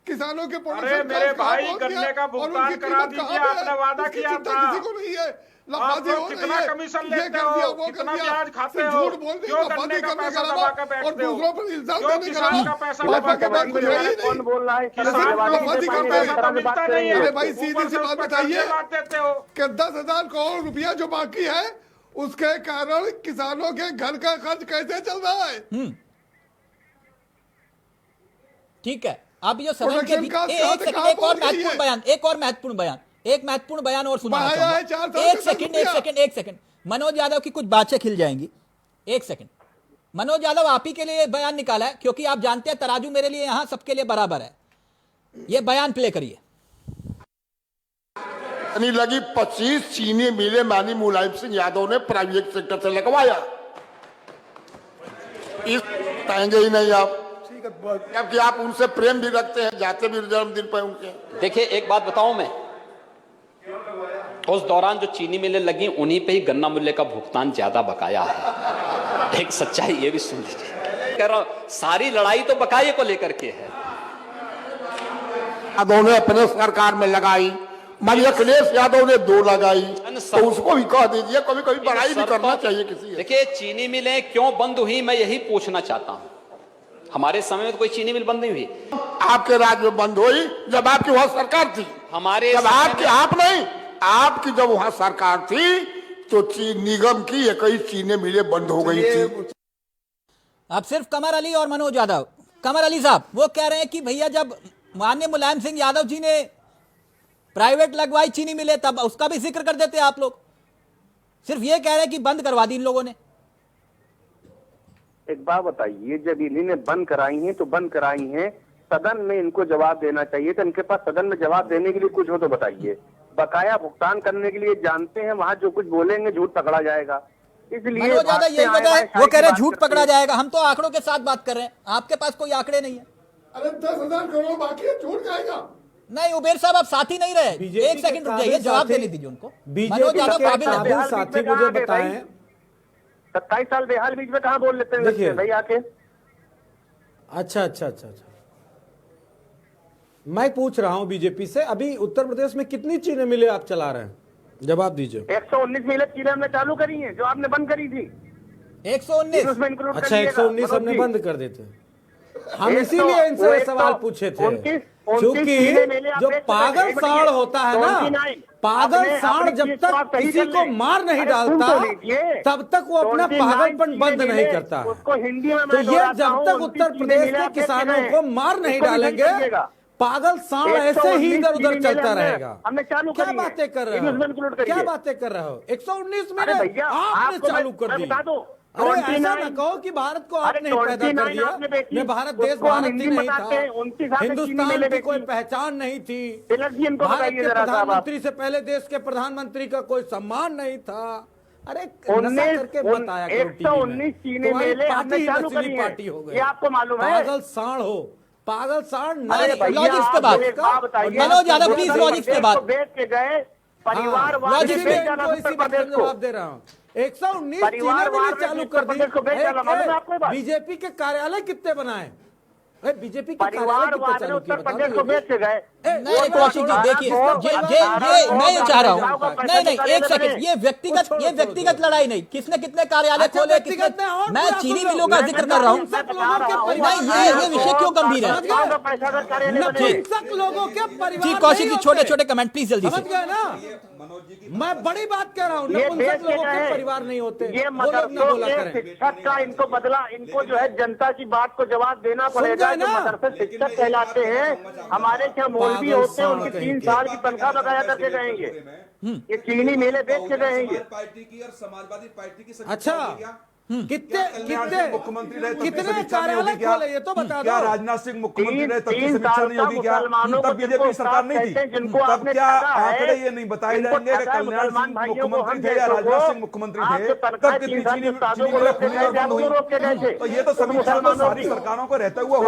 S8: किसानों के
S4: अरे मेरे भाई गन्ने का भुगतान करा दीजिए, आपने वादा किया था।
S8: किसी को नहीं है।
S4: आप लोग कितना कमीशन लेते हो, कितना ब्याज खाते हो, क्यों गन्ने का पैसा दबा के बैठते हो, क्यों किसान का पैसा दबा के बैठते हो?
S6: कौन बोल रहा है?
S4: किसान को पैसा तो मिलता नहीं है।
S8: अरे भाई सीधी सी बात बताइए कि 10,000 करोड़ रुपया जो बाकी है उसके कारण किसानों के घर का खर्च कैसे चल रहा है?
S1: ठीक है, अब ये सदन के एक और महत्वपूर्ण बयान और सुना चाहूंगा। एक सेकंड मनोज यादव की कुछ बातें खिल जाएंगी। एक सेकंड, मनोज यादव आप ही के लिए बयान निकाला है क्योंकि आप जानते हैं तराजू मेरे लिए यहां सबके लिए बराबर है। ये बयान प्ले करिए।
S3: लगी 25 चीनी मिलें माननीय मुलायम सिंह यादव ने प्राइवेट सेक्टर से लगवाया। इस पाएंगे ही नहीं आप, जबकि आप उनसे प्रेम भी रखते हैं, जाते भी जन्मदिन पर उनके।
S2: देखिए एक बात बताऊं मैं, उस दौरान जो चीनी मिलें लगी उन्हीं पे ही गन्ना मूल्य का भुगतान ज्यादा बकाया है। एक सच्चाई ये भी सुन लीजिए। कह रहा हूं सारी लड़ाई तो बकाये को लेकर के है।
S3: यादव ने अपने सरकार में लगाई, माननीय अखिलेश यादव ने 2 लगाई, तो उसको भी कह दीजिए, कभी कभी बड़ाई भी करना चाहिए किसी।
S2: देखिए चीनी मिलें क्यों बंद हुई, मैं यही पूछना चाहता हूं। हमारे समय में तो कोई चीनी मिल बंद नहीं हुई।
S3: आपके राज्य में बंद हुई जब आपकी वहां सरकार थी।
S2: हमारे
S3: जब आपकी जब वहां सरकार थी तो निगम की 21 चीनी मिलें बंद हो गई थी।
S1: अब सिर्फ कमर अली और मनोज यादव, कमर अली साहब वो कह रहे हैं कि भैया जब माननीय मुलायम सिंह यादव जी ने प्राइवेट लगवाई चीनी मिले तब उसका भी जिक्र कर देते आप लोग। सिर्फ ये कह रहे हैं कि बंद करवा दी इन लोगों ने।
S6: एक बात बताइए, जब इन्होंने बंद कराई हैं तो बंद कराई हैं, सदन में इनको जवाब देना चाहिए था। इनके पास सदन में जवाब देने के लिए कुछ हो तो बताइए। बकाया भुगतान करने के लिए जानते हैं वहां जो कुछ बोलेंगे झूठ पकड़ा जाएगा, इसलिए
S1: ज्यादा यही वजह है। वो कह रहे हैं झूठ पकड़ा जाएगा। हम तो आंकड़ों के साथ बात कर रहे हैं, आपके पास कोई आंकड़े नहीं है।
S8: अरे 10,000 करोड़ बाकी है, झूठ जाएगा।
S1: नहीं उबेर साहब आप साथ ही नहीं रहे, एक सेकंड रुक जाइए, जवाब देने दीजिए उनको। मनोज यादव काबिल
S7: साथी मुझे बताएं
S6: 27 साल बेहाल बीच में कहाँ बोल लेते हैं भाई आके।
S7: अच्छा, मैं पूछ रहा हूं बीजेपी से, अभी उत्तर प्रदेश में कितनी चीनी मिलें आप चला रहे हैं? जवाब दीजिए।
S6: 119 मिलें चीनी हमने चालू करी है, जो आपने बंद करी थी।
S1: 119?
S7: अच्छा 119 हमने बंद कर देते। हम इसीलिए इनसे सवाल पूछे थे क्योंकि जो पागल साड़ होता है ना, पागल साड़ जब तक किसी को मार नहीं डालता तब तक वो अपना पागलपन बंद नहीं करता। तो ये जब तक उत्तर प्रदेश के किसानों को मार नहीं डालेंगे पागल साड़ ऐसे ही इधर उधर चलता रहेगा। क्या बातें कर रहे हो, क्या बातें कर रहे हो? 119 में आपने चालू कर दी। अरे ऐसा न कहो कि भारत को आपने पैदा कर दिया। मैं भारत देश भारत ही नहीं था, हिंदुस्तान की कोई पहचान नहीं थी, भारत के प्रधानमंत्री से पहले देश के प्रधानमंत्री का कोई सम्मान नहीं था। अरे नशा करके बताया करो टीवी में, तुम्हारी पार्टी नस्ली पार्टी हो गई।
S6: आपको मालूम है
S7: पागल साड़ हो, पागल साड़।
S1: लॉजिक्स पे बात, मनोज यादव प्लीज लॉजिक्स पे बात।
S6: बेच के गए परिवार
S7: जवाब दे रहा हूँ। 119 चीनी मिलें चालू कर दी। बीजेपी के कार्यालय कितने बनाए? बीजेपी के कार्यालय कितने चालू किए?
S1: नहीं कौशिक जी देखिए, ये मैं ये चाह रहा हूँ, नहीं एक सेकंड, ये व्यक्तिगत लड़ाई नहीं, किसने कितने कार्यालय खोले, किसने, मैं चीनी मिलों का जिक्र कर रहा हूँ। नहीं ये विषय क्यों गंभीर है?
S7: लोगों के परिवार
S1: जी कौशिक जी छोटे छोटे कमेंट प्लीज जल्दी से।
S7: मैं बड़ी बात कह रहा हूँ, नपुंसक लोगों के परिवार नहीं होते।
S6: ये शिक्षक का इनको बदला, इनको जो है जनता की बात को जवाब देना पड़ेगा। जो मदरसे शिक्षक कहलाते हैं, हमारे क्या मौलवी होते हैं, उनकी 3 साल की तनख्वाह बकाया करके जाएंगे। ये चीनी मेले बेच के जाएंगे।
S17: पार्टी की और समाजवादी पार्टी की।
S7: अच्छा कितने मुख्यमंत्री रहे, कितने कार्यालय खोले ये तो बता दो।
S17: क्या राजनाथ सिंह मुख्यमंत्री रहे तब शिक्षा नहीं होगी क्या? तब बीजेपी सरकार नहीं थी? तब क्या आंकड़े ये नहीं बताए जाएंगे कि कल्याण सिंह मुख्यमंत्री थे या राजनाथ सिंह मुख्यमंत्री थे तब कितनी चीनी मिलें खुली और बंद हुई? तो ये तो समीक्षा तो सारी सरकारों को रहता हुआ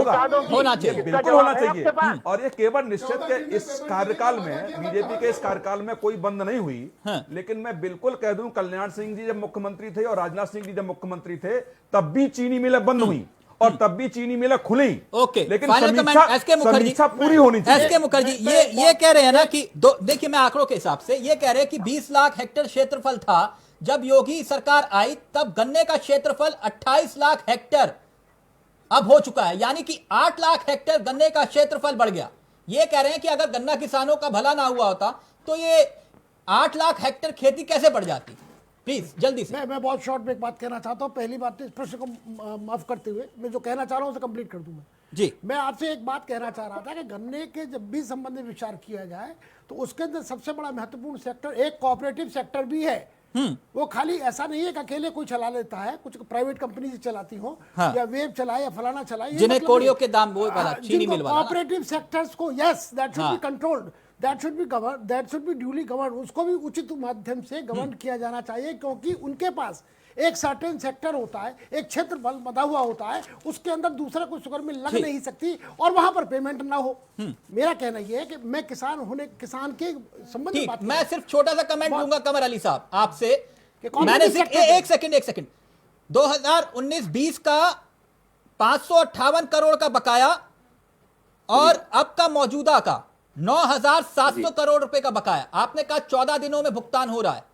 S1: होना चाहिए,
S17: बिल्कुल होना चाहिए। और ये केवल निश्चित के इस कार्यकाल में, बीजेपी के इस कार्यकाल में कोई बंद नहीं हुई। लेकिन मैं बिल्कुल कह दूं, कल्याण सिंह जी जब मुख्यमंत्री थे और राजनाथ सिंह जी जब मुख्यमंत्री थे तब भी चीनी मिलें बंद हुई और तब भी चीनी मिलें खुली।
S1: ओके,
S17: लेकिन
S1: समीक्षा
S17: पूरी होनी चाहिए।
S1: एसके मुखर्जी ये कह रहे हैं ना कि देखिए मैं आंकड़ों के हिसाब से ये कह रहे हैं कि 20 लाख हेक्टेयर क्षेत्रफल था जब योगी सरकार आई, तब गन्ने का क्षेत्रफल 28 लाख हेक्टेयर अब हो चुका है, यानी कि 8 लाख हेक्टेयर गन्ने का क्षेत्रफल बढ़ गया। ये कह रहे हैं कि अगर गन्ना किसानों का भला ना हुआ होता तो ये 8 लाख हेक्टेयर खेती कैसे बढ़ जाती? प्लीज जल्दी से।
S9: मैं बहुत शॉर्ट में एक बात कहना चाहता हूँ। पहली बात, इस प्रश्न को माफ करते हुए मैं जो कहना चाह रहा हूँ उसे कंप्लीट कर दूं।
S1: जी
S9: मैं आपसे एक बात कहना चाह रहा था कि गन्ने के जब भी संबंध में विचार किया जाए तो उसके अंदर सबसे बड़ा महत्वपूर्ण सेक्टर एक कोऑपरेटिव सेक्टर भी है। वो खाली ऐसा नहीं है कि अकेले कोई चला लेता है, कुछ प्राइवेट कंपनी से चलाती हो या वेब चलाए या फलाना चलाए,
S1: जिन्हें कोड़ियों के दाम वो वाला चीनी मिल वाला।
S9: कोऑपरेटिव सेक्टर्स को yes that should be controlled, that should be govern, that should be duly govern. उसको भी उचित माध्यम से गवर्न किया जाना चाहिए, क्योंकि उनके पास एक सर्टेन सेक्टर होता है, एक क्षेत्र बल बंधा हुआ होता है, उसके अंदर दूसरा कोई शुगर मिल लग नहीं सकती और वहां पर पेमेंट ना हो। मेरा कहना यह है कि मैं किसान के संबंध में बात,
S1: मैं सिर्फ छोटा सा कमेंट दूंगा कमर अली साहब आपसे। मैंने एक सेकंड 2019-20 का 558 करोड़ का बकाया और अब का मौजूदा का 9,700 करोड़ रुपए का बकाया। आपने कहा 14 दिनों में भुगतान हो रहा है,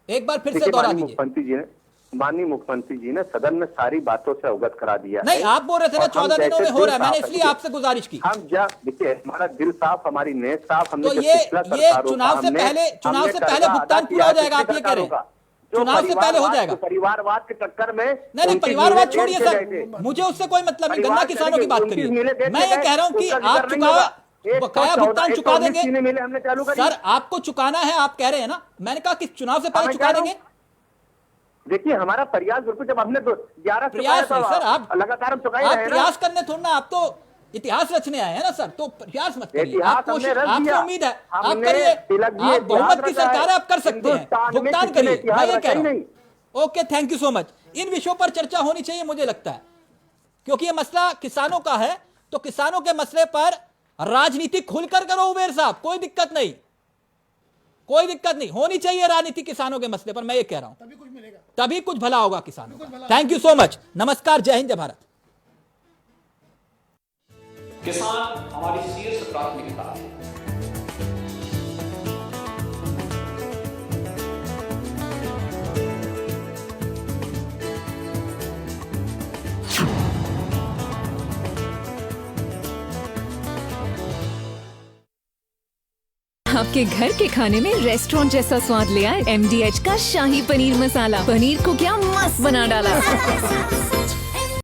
S1: एक बार फिर से दोहरा दीजिए।
S6: माननीय मुख्यमंत्री जी ने सदन में सारी बातों से अवगत करा दिया
S1: नहीं, आप बोल रहे थे ना 14 दिनों में हो रहा है, मैंने इसलिए आपसे गुजारिश की।
S6: हम देखिए, हमारा दिल साफ, हमारी नीयत साफ। हमने
S1: तो ये चुनाव से पहले भुगतान पूरा हो जाएगा, आप ये कह रहे हैं? चुनाव से पहले हो जाएगा?
S6: परिवारवाद के चक्कर में
S1: नहीं, परिवारवाद छोड़िए सर, मुझे उससे कोई मतलब नहीं, गन्ना किसानों की बात करिए। मैं ये कह रहा हूँ कि आप बकाया भुगतान चुका देंगे सर, आपको चुकाना है, आप कह रहे हैं ना। मैंने कहा कि चुनाव से पहले चुका देंगे।
S6: देखिए, हमारा प्रयास बिल्कुल, जब हमने 11
S1: प्रयास है सर, आप
S6: लगातार हम चुकाए
S1: आप प्रयास करने थोड़ा ना, आप तो इतिहास रचने आए हैं ना सर, तो प्रयास मत करिए। आपसे उम्मीद है, आप करिए, आप बहुमत की सरकार है, आप कर सकते हैं, भुगतान करिए, मैं ये कह रहा हूं। Okay, thank you so much. इन विषयों पर चर्चा होनी चाहिए मुझे लगता है, क्योंकि ये मसला किसानों का है, तो किसानों के मसले पर राजनीति खुलकर करो उबेर साहब, कोई दिक्कत नहीं, कोई दिक्कत नहीं, होनी चाहिए राजनीति किसानों के मसले पर। मैं ये कह रहा हूं, तभी कुछ मिलेगा, तभी कुछ भला होगा किसानों का। थैंक यू सो मच, नमस्कार, जय हिंद, जय भारत।
S2: किसान हमारी शीर्ष प्राथमिकता है।
S11: आपके घर के खाने में रेस्टोरेंट जैसा स्वाद ले आए MDH का शाही पनीर मसाला। पनीर को क्या मस्त बना डाला।